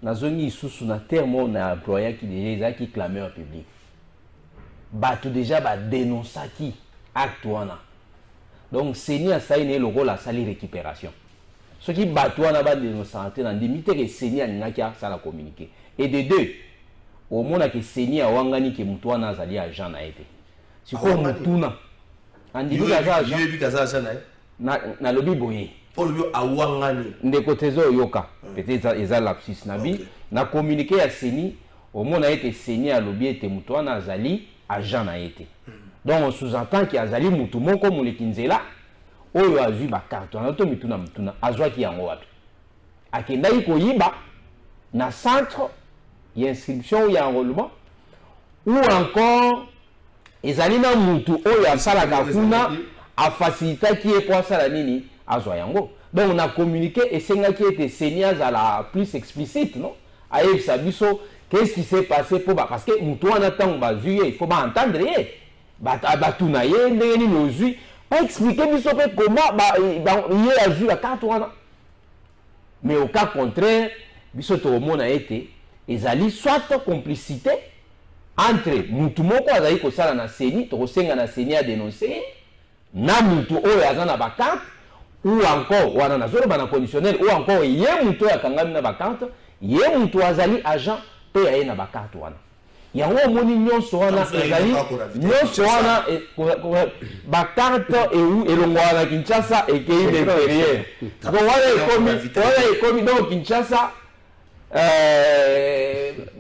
nazongi sous na terme na employé qui déjà qui clameur public tout déjà dénoncer qui acte wana donc Seni a saigné le rôle à sali récupération ce qui wana dénoncer na limite que Seni a ngaki ça la communiquer et de deux au monde que Seni a wangani que mutu wana azali agent na été c'est quoi mutuna andi na lobi boye pour lui awangani ndeko Trésor yoka peut-être eza lapsus nabi na communiquer à Seni au monde a été Seni a lobi était mutu wana azali agent na été donc on sous-entend qu'il azali mutu moko mulekinzela oyo azwi ba carte na to mituna azwa ki yango wapi akendaki koyiba na centre d'inscription ya enrôlement ou encore ezali na mutu oyo asalaka kuna a faciliter qui est pour ça la nini azwa yango donc on a communiqué et sengaki était Seni azala plus explicite non ayebi sabiso qu'est-ce qui s'est passé pour parce que mutu wana tango bazwi il faut ba entendre ye batuna ye ndenge nini ozwi pas expliquer biso pe comment ye azwi la carte wana mais au cas contraire biso to mona été ezali soit complicité entre mutu moko azali kosala na Seni to kosenga na Seni a dénoncer na mutu oyo aza na bakarte ou encore wana na zolo bana conditionnel ou encore ye mutu akangami na bakarte ye mutu azali agent pe yaye na bakarte wana yango moni nyonso wana ezali nyonso wana bakarte elongo wana Kinshasa ekei l'intérieur donc wana ekomi donc Kinshasa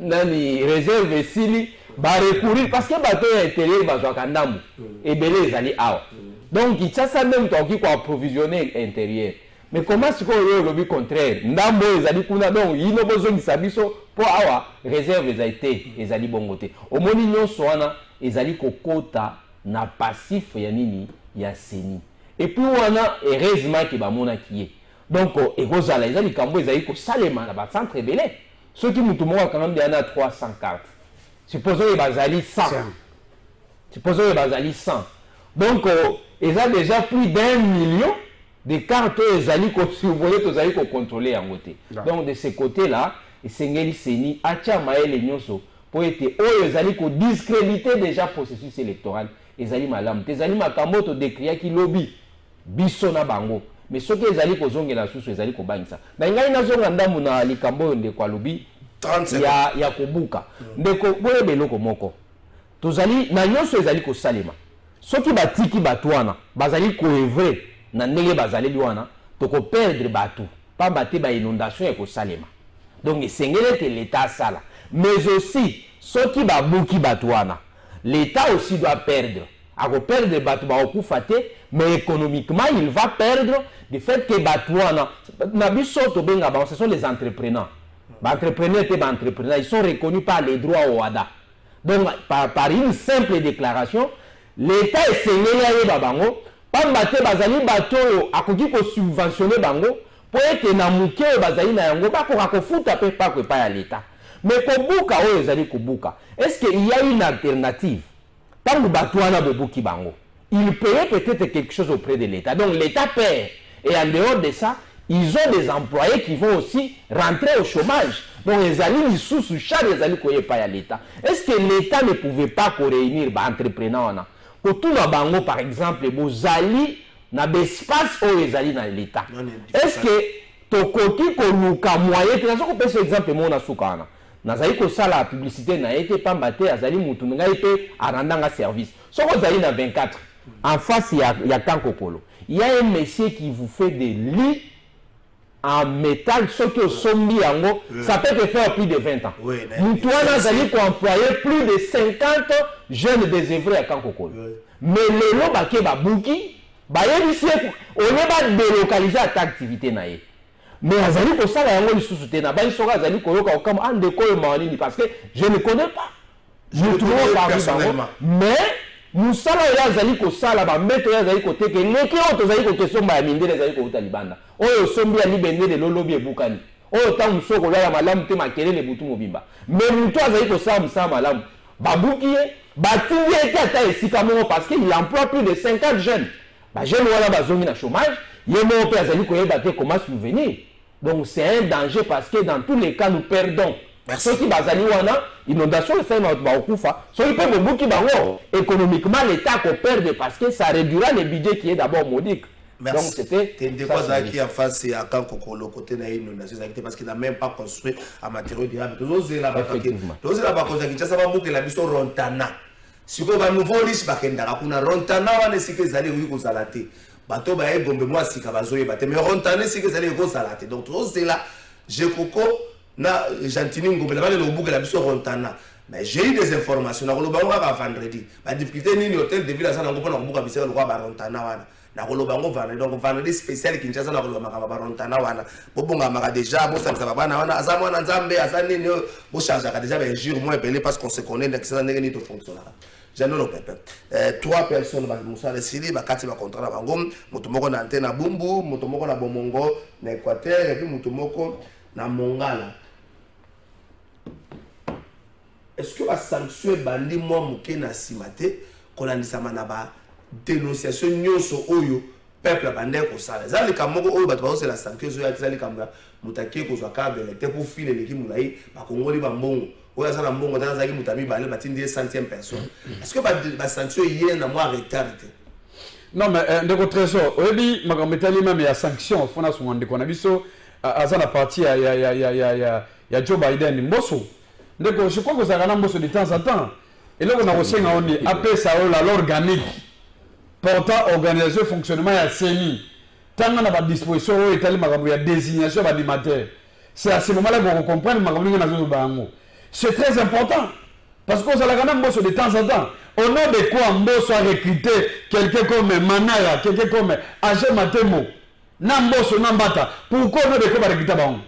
nani réserve esili recourir parce que bato ya intérieur bazwaka ndambo ebele ezali awa donc Kinshasa même tokoki ko approvisionner intérieur mais comment est-ce que lobi contraire ndambo ezali kuna donc yino bozongisa biso po awa réserve ezali bongo te omoni nyonso wana ezali kokota na passif ya nini ya Seni et puis wana heureusement ke bamona kiye donc ekozala ezali kambo ezali kosalema na ba centre ebele soki mutu moko akangambi ana 300 cartes supposons bazali 100 donc ils ont déjà plus d'1 million de cartes ezali ko survoler tozali ko contrôler yango te donc de ce côté là esengeli Seni atia maele nyonso po ete oyo ezali ko discréditer déjà processus électoral ezali malamu te ezali makambo to décrire ki lobby biso na bango mais soki ezali ko zongela susu ezali ko bangisa na ngai nazonga ndambu na likambo nde kwa lobby ya kobuka ndeko boye beloko moko tozali na nyonso ezali ko salema soki batiki batwana bazali ko evre na ndenge bazali liwana to ko perdre batu pa bate ba inondation ya ko salema donc esengeli te l'état sala mais aussi soki babuki batwana l'état aussi doit perdre a ko perdre batu ba okufa te mais économiquement il va perdre du fait que batwana na biso to benga ba ce sont les entrepreneurs entrepreneurs te entrepreneurs ils sont reconnus par les droits au OHADA donc par une simple déclaration l'état esengeli ayeba bango pamba te bazali bato akoki ko subventionner bango po ete na muke bazali na yango bakoka kofuta pe pa kwepa ya l'état mais kobuka oyo ezali kobuka est-ce qu'il y a une alternative tango bato wana bobuki bango il paye peut-être quelque chose auprès de l'état donc l'état paie et en dehors de ça ils ont des employés qui vont aussi rentrer au chômage donc ezali lisusu charge ezali koyepa ya l'état est-ce que l'état ne pouvait pas réunir ba entrepreneur wana kotuna bango par exemple bozali na bespace oyo ezali na l'état est-ce que tokoki koluka moyen te nazo kopesa exemple mona suka wana nazali kosala la publicité na été pamba te azali mutu ngai pe arandanga service soko zali na 24 en face ya Kankokolo il y a un monsieur qui vous fait des lits en métal, ce qui est sombi yango, ça peut te faire plus de 20 ans. Nous, toi, nous allons employer plus de 50 jeunes désœuvrés à Kankokolo. Mais le lot baké ba bouki, ba ici, on n'est pas délocalisé à ta activité naïe. Mais azali ko ça yango lisusu te na ba iso azali ko yoka comme en de ko manini parce que je ne connais pas. Je ne trouve pas personnellement. Mais nous sala ya azali ko sala ba meto ya azali ko teke leki oto azali ko question ba mindele azali ko utalibanda. Oyo sombi ya libende de lolobi ebukani. Oyo tangu soko la malamu te makelele butu mobimba. Mais muto azali ko sala msa malamu. Babukiye, batinye ete ata esika mo parce qu'il emploie plus de 50 jeunes. Ba jeune wala bazongi na chômage, yemo pe azali ko yeba te comment souvenir. Donc c'est un danger parce que dans tous les cas nous perdons. Ceux qui bazali wana inondation ça va okufa. Ceux qui peuvent beaucoup bango économiquement l'État qu'on perd parce que ça réduira le budget qui est d'abord modique. Merci. Donc c'était des fois qui en face à Kankokolo côté na inondation parce qu'il n'a même pas construit en matériaux durables. Tous là bas tous là bas cause qui ça va boucler la biso rontana. Si ko ba nouveau riche bakenda kuna rontana wana sike zali oui ko salate. Bato ba egombe moi sika bazoye bate mais rontana sike zali ko salate. Donc tous là je koko na gentini ngombe la le boucler la biso rontana. Mais j'ai eu des informations na ko ba nga vendredi. La difficulté ni hôtel de ville ça na ko na boucler biso ko ba rontana wana. Donc vendredi spécial qui nous a barontana wana bobonga maka déjà bo ça va bana wana azamwa na nzambe azani ne bo charger déjà ben jure moins belé parce qu'on se connaît donc ça n'est pas fonctionnel. Janolo pepe 3 personnes ba musala sili ba kati ba contrat ba ngom mutu moko na antenne bumbu mutu moko na bomongo na Équateur et puis mutu moko na Mongala. Est-ce que la sanction bandi moi muke na simate kolandisa manaba dénonciation nyonso oyo peuple bande ko sala zali kamoko oyo bato ba la sanction zo ya zali kamga mutaki ko zo carte d'électeur pour filer l'équipe mulai ba kongoli ba mbongo oyo sala mbongo dans zaki mutami ba le batindi 100e personne est-ce que ba sanction yé na moi retardé non mais ndeko trésor oyebi makambetali même ya sanction fona so ndeko na biso azana parti ya Joe Biden mboso ndeko je crois que ça kana mboso de temps en temps et là on a reçu on est appelé ça l'organique portant organisation fonctionnement ya CENI tant on a pas disposition et tellement il y a désignation d'animateur c'est à ce moment-là qu'on comprend c'est très important parce qu'on a la Mbosso de temps en temps au nom de quoi Mbosso a recruté quelqu'un comme Manaya quelqu'un comme Agé Matemo Nambosso Nambata pourquoi au nom de quoi recruter Bango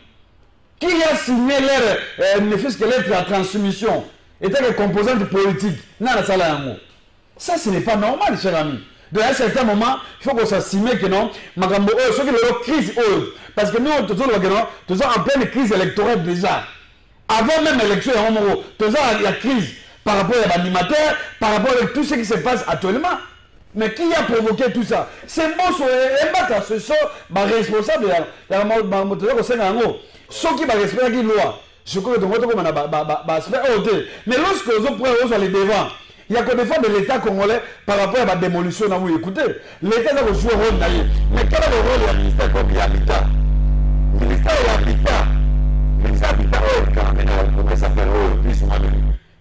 qui a signé leur ne fût-ce que lettre à transmission était le composant politique dans la salle ça ce n'est pas normal cher ami. Donc à un certain moment, il faut qu'on s'assume que non, Magambo, ce qui est la crise, parce que nous, nous sommes en pleine crise électorale déjà. Avant même l'élection, il y a la crise par rapport à l'animateur, par rapport à tout ce qui se passe actuellement. Mais qui a provoqué tout ça? C'est Mbosso et Mbata, ce sont les responsables. Il y a ceux qui sont responsables de la loi. Je crois que tout le monde a mais lorsque nous prenons les devants, il y a que défendre l'État congolais par rapport à la démolition. Écoutez, l'État doit jouer un rôle. Mais quel est le rôle du ministère comme l'habitat? Le ministère de l'habitat. Le ministère de l'habitat,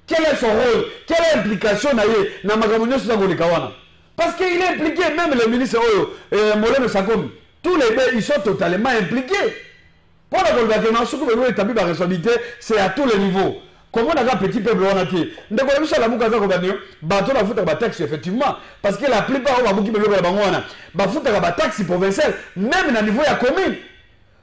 quel est son rôle? Quelle est l'implication dans ma communauté? Parce qu'il est impliqué, même le ministre Molène Sakomi. Tous les deux, ils sont totalement impliqués. Pour la gouvernance, ce que vous établir la responsabilité, c'est à tous les niveaux. Comment on a un petit peuple on a été ndeko la biso la mukaza ko banyo bato na futa ba taxe effectivement parce que la plupart on va beaucoup beloko la bangwana ba futa ba taxe provinciale même na niveau ya commune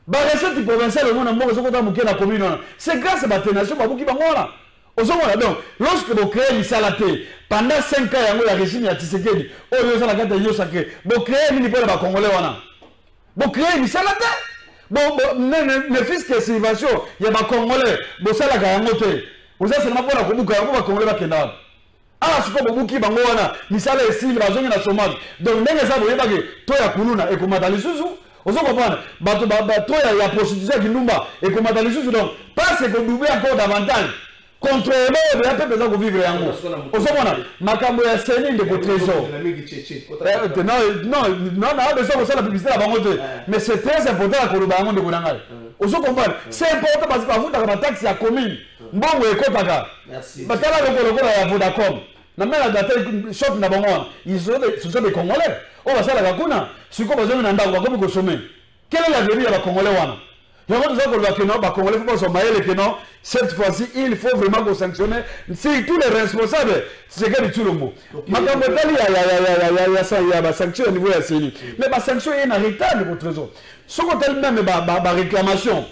ba recette provinciale on a mboko soko ta muke na commune c'est grâce à ba tenation ba beaucoup bangwana ozomona donc lorsque vous créez l'isalaté pendant 5 ans yango la régime ya Tshisekedi oyo ça la kata yo sacré vous créez mini pour ba congolais wana vous créez l'isalaté bon ne fils que subvention ya ba congolais bo sala ka yango te vous avez seulement pour la Kobuka, vous va congolais Kenda. Ah, ce que vous qui bangwana, ni ça les signes, la zone na chômage. Donc, n'est-ce pas vous voyez que toi ya kuluna et comment dans les sous, vous comprenez? Toi ya prostitution qui numba et comment dans les sous donc, pas c'est que double encore davantage. contrôler ya pe besoin de vivre yango osomona makambo ya seni de trésor non besoin de ça la publicité la bango te mais c'est très important la koloba yango de konanga oso comprendre c'est important parce que avuta ka taxe ya commune mbongo ekotaka batala lokolo ya Vodacom na mela data shop na bango ils sont des Congolais on va ça la kuna siko besoin na ndako comme consommer quel est l'avenir ya Congolais wana yango toza koloba ke non ba Congolais faut pas mayele ke non cette fois-ci il faut vraiment qu'on sanctionne si tous les responsables c'est que du Tulombo makambo tali ya ba sanction au niveau ya CENI mais ba sanction est en retard de trésor ce qu'on telle même ba réclamation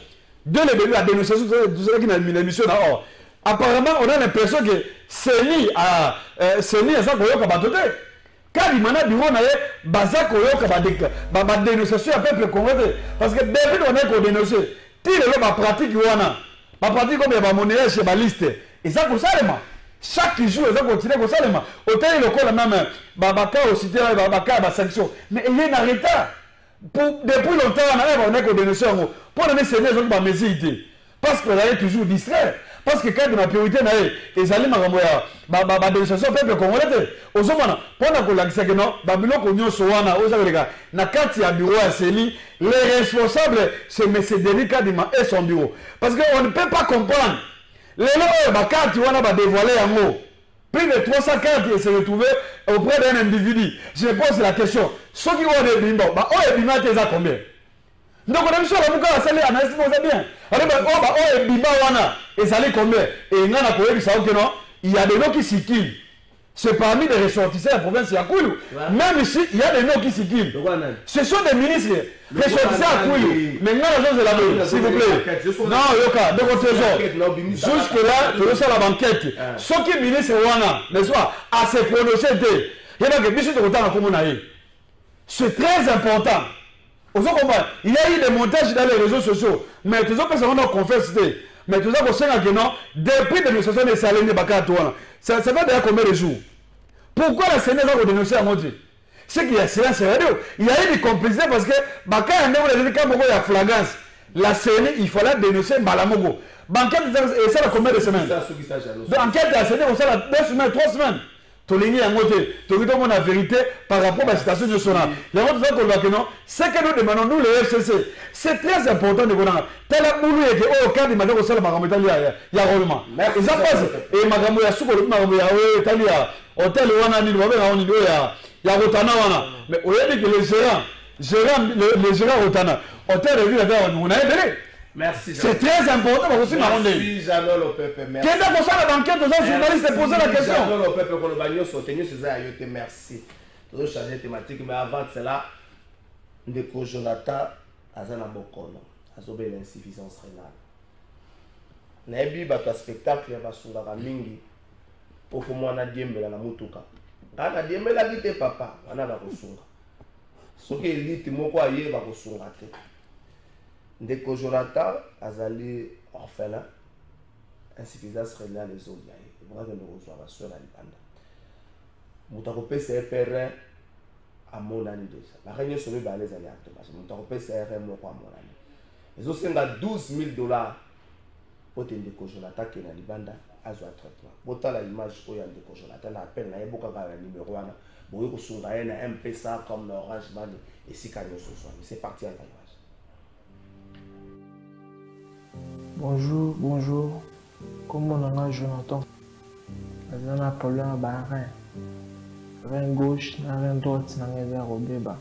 de le début la dénonciation de ce qui n'a mis l'émission là apparemment on a l'impression que CENI a ça koyoka batote quand il m'a dit on a baza koyoka ba dénonciation à peuple congolais parce que depuis on est qu'on dénoncer tire le ba pratique wana ba pratique comme ba monnaie chez ba liste et ça pour ça chaque jour ça continue comme ça hôtel local même ba cas aussi ba cas ba sanction mais il est en retard depuis longtemps on est qu'on dénoncer pour donner ces gens ba mesure parce que vous allez toujours distrait parce que quand ma priorité na les allez makambo ya ba dénonciation peuple congolais osomana pona ko langisa que non ba biloko nyonso wana ozakoleka na kati ya bureau ya CENI les responsables c'est monsieur Denis Kadima et son bureau parce que on ne peut pas comprendre les lois ba carte wana ba dévoiler yango plus de 300 cartes et se retrouver auprès d'un individu je pose la question ceux qui ont des bimbo ba o ebima te za combien donc on a mis sur la boucle à saler analyse c'est bien alors oh ebima wana et ça les combien et ngana ko yebi ça que non il y a des noms qui circulent c'est parmi les ressortissants de la province ya Kouilou même ici il y a des noms qui circulent ce sont des ministres ressortissants à Kouilou mais ngana zone la bonne s'il vous plaît non yoka de votre trésor jusque là tu reçois la banquette ceux qui ministre wana n'est-ce pas à se prononcer il y a que biso de retard comme on a eu c'est très important. Il y a eu des montages dans les réseaux sociaux, mais tout ça, personne n'a confessé. Mais tout ça, on sait que non, depuis que nous sommes des salariés de Bakatoua, ça fait déjà combien de jours? Pourquoi la Sénat a dénoncé à Montréal? C'est qu'il y a silence radio. Il y a eu des complicités parce que Baka a dit qu'il y a flagrance. La Sénat, il fallait dénoncer Balamogo. Banquette, et ça, combien de semaines? Banquette, la Sénat, on sait 2 semaines, 3 semaines. Tu as la vérité par rapport à la situation nationale. Ce que nous demandons, nous les FCC, c'est très important de voir. Tel que nous avons dit, oh, quand il m'a dit que c'est le Magambo, il y a Rolement. Et ça passe. Et Magambo, il y a Souko, Magambo, il y a Hôtel, il y a Rotana. Mais on a dit que les gérants Rotana, Hôtel, on a aidé. Merci. C'est très important pour aussi Marondé. Merci Jean-Noël Lopepe. Merci. Qu'est-ce que ça la banquette aux journalistes de poser la question? Jean-Noël Lopepe pour le bagno soutenu c'est ça ayote merci. Toujours changer thématique mais avant cela ndeko Jonathan azana bokono azobe l'insuffisance rénale. Naebi bato spectacle ya basunga ka mingi pour mwana diembela na mutuka. Ana diembela bite papa ana ba kosunga. Soki elite moko aye ba kosunga te. Ndeko Jonathan azali orphelin insuffisance rénale les autres et voilà que nous reçoit la soeur à Libanda mutakopé CPR à mon année déjà la réunion sur le balais aller acte parce que mutakopé CPR moko à mon année les autres c'est $12,000 pour Ndeko Jonathan qui est à Libanda azwa traitement bota la image oya Ndeko Jonathan la appel na eboka ka la numéro wana boye ko sunga na M-Pesa comme Orange Money et si kanyo ce soir c'est parti à la image. Bonjour. Comment on a Jonathan? On a un problème à rein. Rein gauche, rein droite, on a un robéba.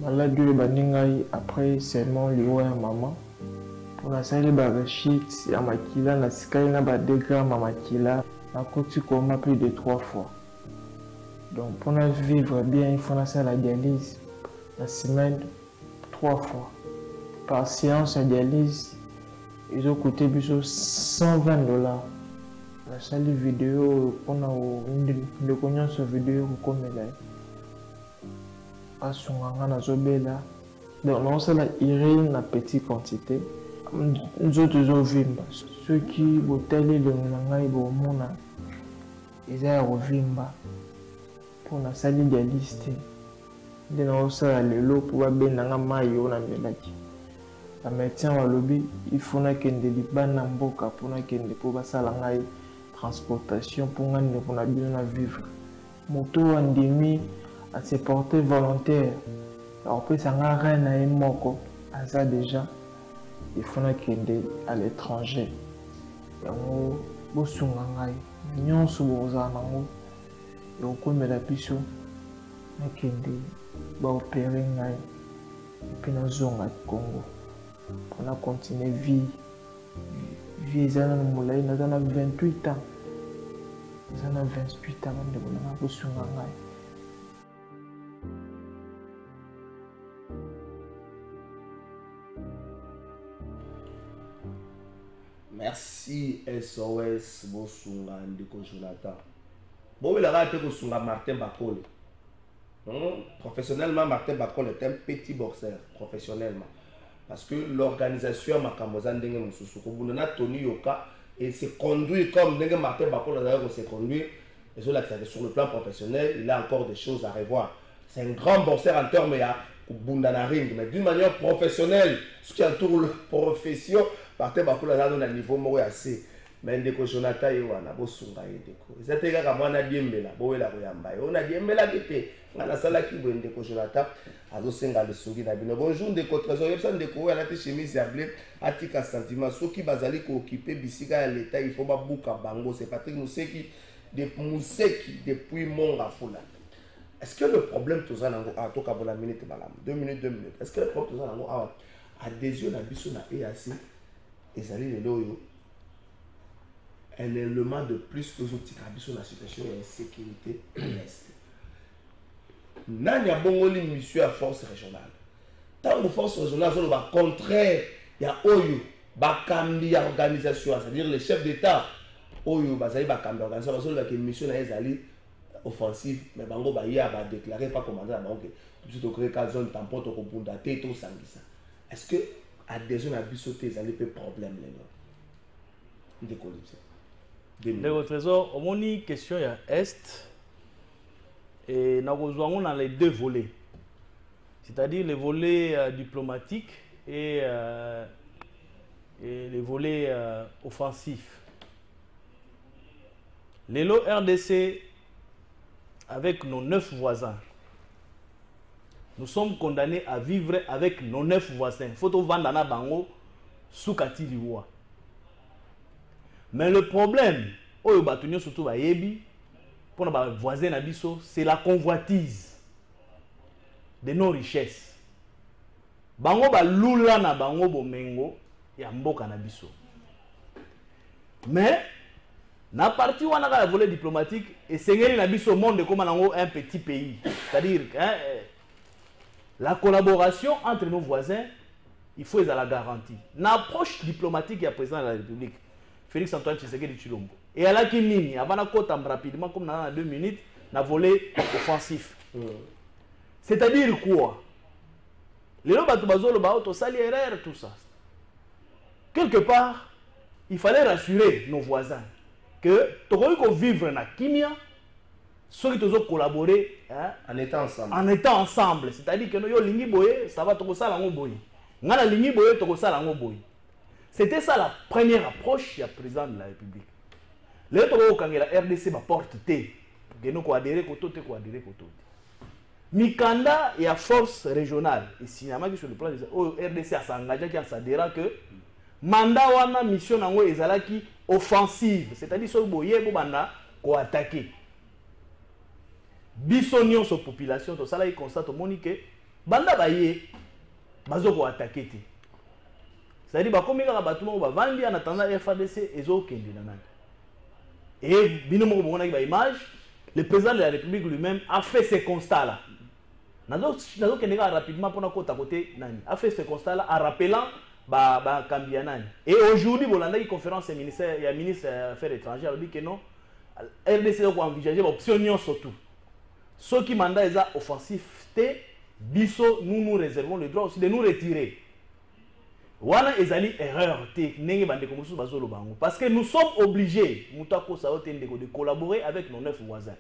Malade de Baningaï, après seulement l'eau et maman. Pour la salle de Barachit, à Makila, la sky n'a pas 2 grammes à Makila, a coûté comme plus de 3 fois. Donc pour nous vivre bien, il faut faire la dialyse la semaine 3 fois. Par séance de dialyse, ils ont coûté $120. La salle vidéo, on a une connaissance vidéo comme elle est. Parce qu'on a un zobela. Donc, on a une petite quantité. Nous autres, ceux qui ont télé le Nangaï, ils ont revimba. Pour la salle dialyse, ils ont le lot pour bien Nangamaï, on a mis là. ba médecin wa lobby il faut na kende libana mboka pour na kende pour basala ngai transportation pour ngane pour na bino na vivre moto andimi à se porter volontaire alors puis ça nga reine na moko aza déjà il faut na kende à l'étranger yango bosunga ngai nyonso boza nango yokomela biso na kende ba opérer ngai puis na zonga Congo pour continuer vie eza na molai na 28 ans eza na 28 ans ndeko na bosunga ngai. Merci SOS bosunga ndeko Jonathan. Bon, il a raté bosunga Martin Bakole. Professionnellement, Martin Bakole est un petit boxeur, professionnellement. Parce que l'organisation Makamboza Ndenge Mususuko, Bounana Tony Yoka, et se conduit comme Ndenge Martin Bakole se conduit. Et sur le plan professionnel, il a encore des choses à revoir. C'est un grand boxeur en termes de Bundana Ring, mais d'une manière professionnelle, ce qui entoure la profession, Martin Bakole a un niveau moins assez. Mais ndeko Jonathan Yowana bosunga ndeko ezate kaka mwana diembela bowela koyamba yo na diembela kete ngana sala ki bo ndeko Jonathan azosenga le soki na bino. Bonjour ndeko trésor yebsa ndeko ala te chemise ya bleu atika sentiment soki bazali ko occuper bisika ya l'état il faut ba buka bango. C'est Patrick Museki depuis Monga Fula. Est-ce que le problème tout ça nango a toka bola minute malam 2 minutes. Est-ce que le problème tout ça nango a adhésion na biso na EAC ezali le loyo un élément de plus aux autres sur la situation et la sécurité de l'Est. Nani a bongoli mission à force régionale. Tant que force régionale, c'est le contraire. Il y a Oyo, Bakambi organisation, c'est-à-dire les chefs d'État. Oyo, Bazali Bakambi organisation, parce que la mission est allée offensive, mais Bango Bahia a déclaré pas commandant à Bango. Tout de suite, au créé une zone tampon, au Bunda, Této, Sangisa. Est-ce que adhésion à Bissoté, ça n'est pas problème les gars? Le trésor, on a une question à Est et nous avons dans les deux volets, c'est-à-dire le volet diplomatique et le volet offensif. Les lots RDC, avec nos 9 voisins, nous sommes condamnés à vivre avec nos 9 voisins. Photo Vandana Bango, Soukati Liwa. Mais le problème, surtout pour nos voisins, c'est la convoitise de nos richesses. Bango ba lula na bango bomengo ya mboka na biso. Mais na partie où on a le volet diplomatique et c'est na biso monde comme un petit pays. C'est-à-dire la collaboration entre nos voisins, il faut la garantie. L'approche diplomatique est président de la République. Félix Antoine Tshisekedi Tshilombo. Et à la Kinini, avant de rapidement, comme dans 2 minutes, dans volet offensif. C'est-à-dire quoi? Les lots salaire, tout ça. Quelque part, il fallait rassurer nos voisins que tu peux vivre dans Kimia, ceux qui ont collaboré en étant ensemble. En étant ensemble. C'est-à-dire que nous, ça va te ça la boy. C'était ça la première approche du président de la République. Le la RDC va porter nous adhérer côté adhérer côté. Mikanda et à force régionale et cinéma sur le plan des RDC a s'engagé qui s'adhéra que mandat wana mission nango ezalaki offensive, c'est-à-dire so boye bo banda ko attaquer. Bisonio sur population to sala il constate monique banda baye bazo ko attaquer te. C'est-à-dire que comme il y a des en attendant FADC, ils ont aucun et le président de la République lui-même a fait ce constat-là. Rapidement pour a fait ce constat-là en rappelant Kambianani. Et aujourd'hui, il y a une conférence il y a un ministre des Affaires étrangères qui dit que non, RDC doit envisager l'option surtout. Ceux qui mandat est offensif, nous nous réservons le droit aussi de nous retirer. Wana ezali erreur parce que nous sommes obligés de collaborer avec nos 9 voisins.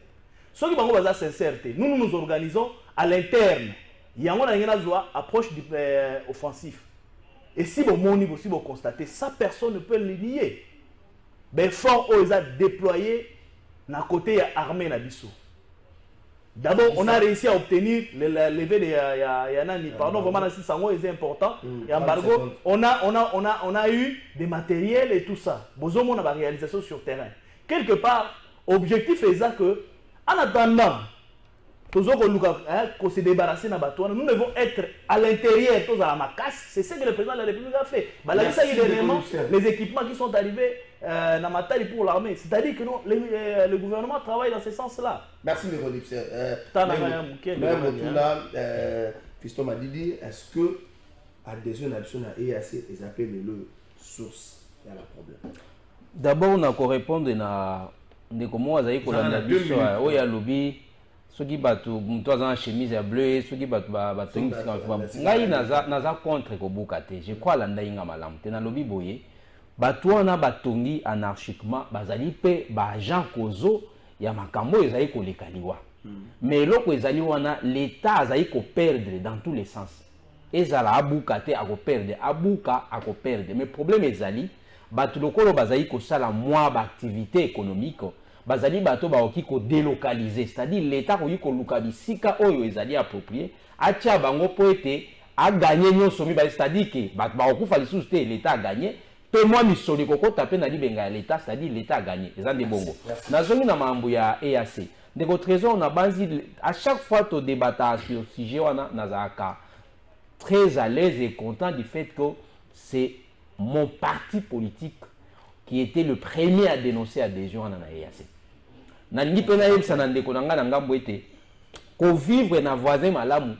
Ceux qui sont sincères, nous nous organisons à l'interne. Il y a une approche offensive. Et si vous moni, si vous constatez, ça personne ne peut le nier. Ben fort ils ont déployé na côté armée na biso. D'abord, on a réussi à obtenir le levé de Yanani. Pardon, vraiment, c'est important. Et embargo, on a eu des matériels et tout ça. Besoin de la réalisation sur terrain. Quelque part, objectif est ça que, en attendant, qu'on se débarrasse de Batouana, nous devons être à l'intérieur, tous à la macasse. C'est ce que le président de la République a fait. Les équipements qui sont arrivés dans ma taille pour l'armée. C'est-à-dire que non, le gouvernement travaille dans ce sens-là. Merci, M. Rodipser. Même là, Fiston m'a dit, est-ce que adhésion à l'EAC est appelé le source de la problème? D'abord, on a répondre à comment on a dit qu'on a dit ça. Oui, il y a lobby. Ceux qui battent en chemise bleue, ceux qui battent ngai naza contre kobukate. Je crois landa inga malam. Tena lobby boye. Batouana batongi anarchiquement bazali pe ba agent kozo ya makambo ezali kolekaliwa. Mais loko ezali wana l'état azali ko perdre dans tous les sens. Ezala abukate ako perdre, abuka ako perdre. Mais problème ezali batu lokolo bazali ko sala moi ba activité économique. Bazali bato baoki ko délocaliser, c'est-à-dire l'état ko yiko luka bisika oyo ezali approprié atia bango po ete a gagné nyonso mi ba, c'est-à-dire que bato baokufa lisusu te l'état a gagné pe moi misoli koko taper na libenga ya l'état, c'est-à-dire l'état a gagné eza de bongo nazongi na mambo ya EAC ndeko trésor na banzi à chaque fois to débattre sur sujet wana nazaka très à l'aise et content du fait que c'est mon parti politique qui était le premier à dénoncer l'adhésion à l'EAC. Nangi pena yebisa na ndeko nanga na ngambo ete ko vivre na voisin malamu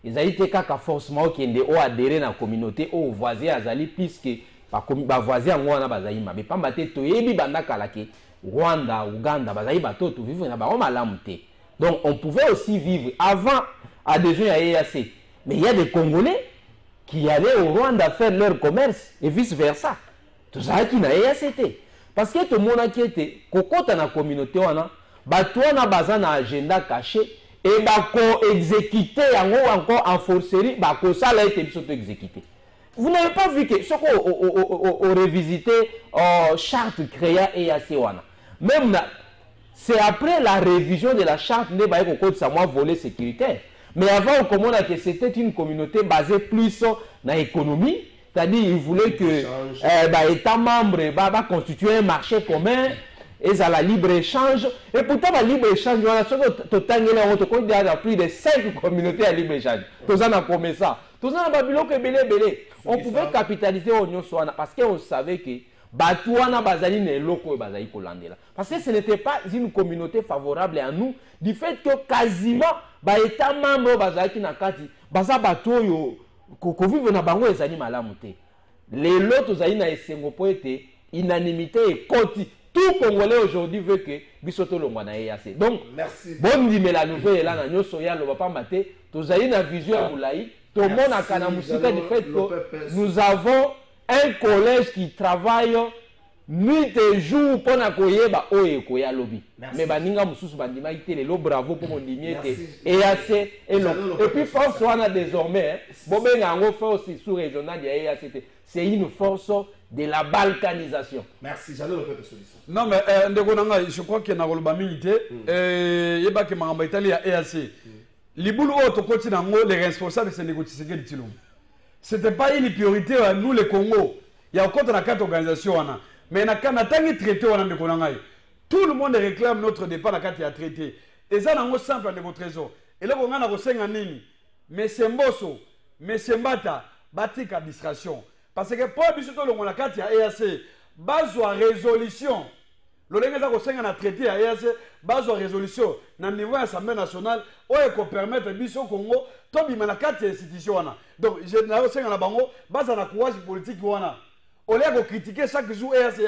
ezali te kaka forcément okende o adhérer na communauté o voisin azali puisque ba voisin ngo wana bazali mabe pamba te toyebi banda kala ke Rwanda, Uganda bazali bato to vivre na ba malamu te. Donc on pouvait aussi vivre avant adhésion à l'EAC. Mais il y a des Congolais qui allaient au Rwanda faire leur commerce et vice versa. Tout ça qui n'a EACT. Parce que tout le monde qui était, dans la communauté, on a besoin d'un agenda caché et on exécuter encore en forcerie, ça a été exécuté. Vous n'avez pas vu que ce qu'on a revisité la charte créée EAC. Même c'est après la révision de la charte de volet sécuritaire. Mais avant, comme on a que c'était une communauté basée plus sur l'économie. C'est-à-dire qu'il voulait que l'État membre va constituer un marché commun et à la libre-échange. Et pourtant, le libre-échange, il y a plus de 5 communautés à libre-échange. Tout ça, on a promis ça. Tout ça, on pouvait capitaliser au Union parce qu'on savait que Batouana Bazali n'est loko Bazali Kolandela. Parce que ce n'était pas une communauté favorable à nous, du fait que quasiment l'État membre Bazali Nakati, Baza Batoyo. Ko vivre na bango ezali malamu te. Lelo tozali na esengo po ete unanimité et koti. Tout Congolais aujourd'hui veut que bisoto longwa na EAC. Donc merci. Bon di la nouvelle là na nyoso ya lo papa maté, tozali na vision boulayi, tout le monde a kana musika du fait que nous avons un collège qui travaille nuit et jour pour na koyeba oye koya lobby. Mais baninga mususu bandima ité le bravo pour mon dimier EAC et puis force wana désormais bobenga ngo force sous-régionale de EAC c'est une force de la balkanisation. Merci, j'allais le faire solution. Non mais ndeko nanga je crois que na koloba minité yeba ke mangamba Italie ya EAC. Libulu oto koti nango les responsables c'est négocier que Tilum. C'était pas une priorité à nous les Congo. Il y a encore 4 organisations wana. Mais quand on a traité, tout le monde réclame notre départ dans le traité. Et ça, c'est simple de votre trésor. Et là, on a un nini. Mais c'est Mbosso, mais c'est Mbata, batik administration. Parce que pour le carte à EAC, base à résolution. Le lengeza a traité à EAC, base à résolution. Dans le niveau de l'Assemblée nationale, on peut permettre au Congo, de faire la carte institution. Donc, je n'ai pas base à la courage politique. On a critiqué chaque jour EAC.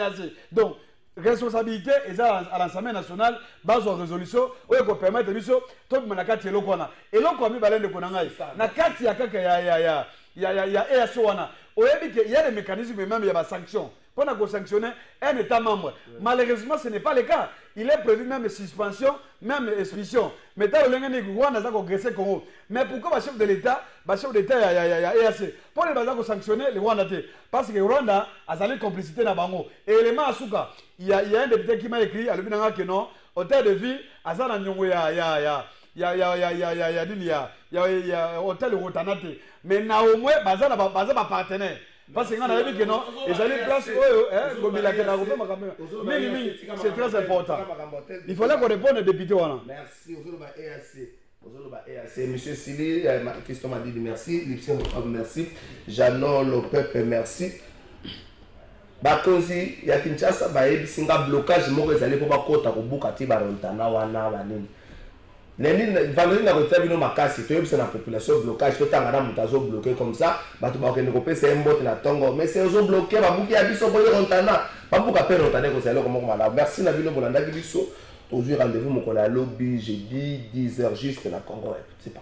Donc, responsabilité est à l'Assemblée nationale, base en résolution, on peut permettre de faire tout le monde. Et là, on a mis de Konangaï. Na kati ya EAC, il y a des mécanismes, même il y a des sanctions. pour sanctionner un État membre. Malheureusement, ce n'est pas le cas. Il est prévu même suspension, même expulsion. Mais tant que le Rwanda a agressé le Congo. Mais pourquoi le chef de l'État, EAC, pour les sanctionner le Rwanda? Parce que le Rwanda a une complicité dans le Bango. Et élément à Souka, il y a un député qui m'a écrit à l'opinion que non, hôtel de vie, à Zana Nyongo, il y a hôtel Rotanate. Mais au moins, Bazar n'a partenaire. Parce que nous avons dit que non, ils allaient place, c'est très important. Il fallait qu'on réponde aux députés. Merci, EAC. Monsieur Sili, Christophe m'a dit merci, Lipsin merci, Jeannot Lopep merci. Bakonzi, il y a Kinshasa, il y a un blocage, il y a un blocage pour vendredi na kotia bino makasi toyebisa na population blocage totanga mutazo bloqué comme ça bato ba okende kopesa mbote na tongo mais c'est zo bloqué ba buki ya biso ko rontana ba buka pe rontana ko sala comme mala merci na bino bolanda biso toujours rendez-vous mokolo ya lobby jeudi 10h juste na Congo c'est pas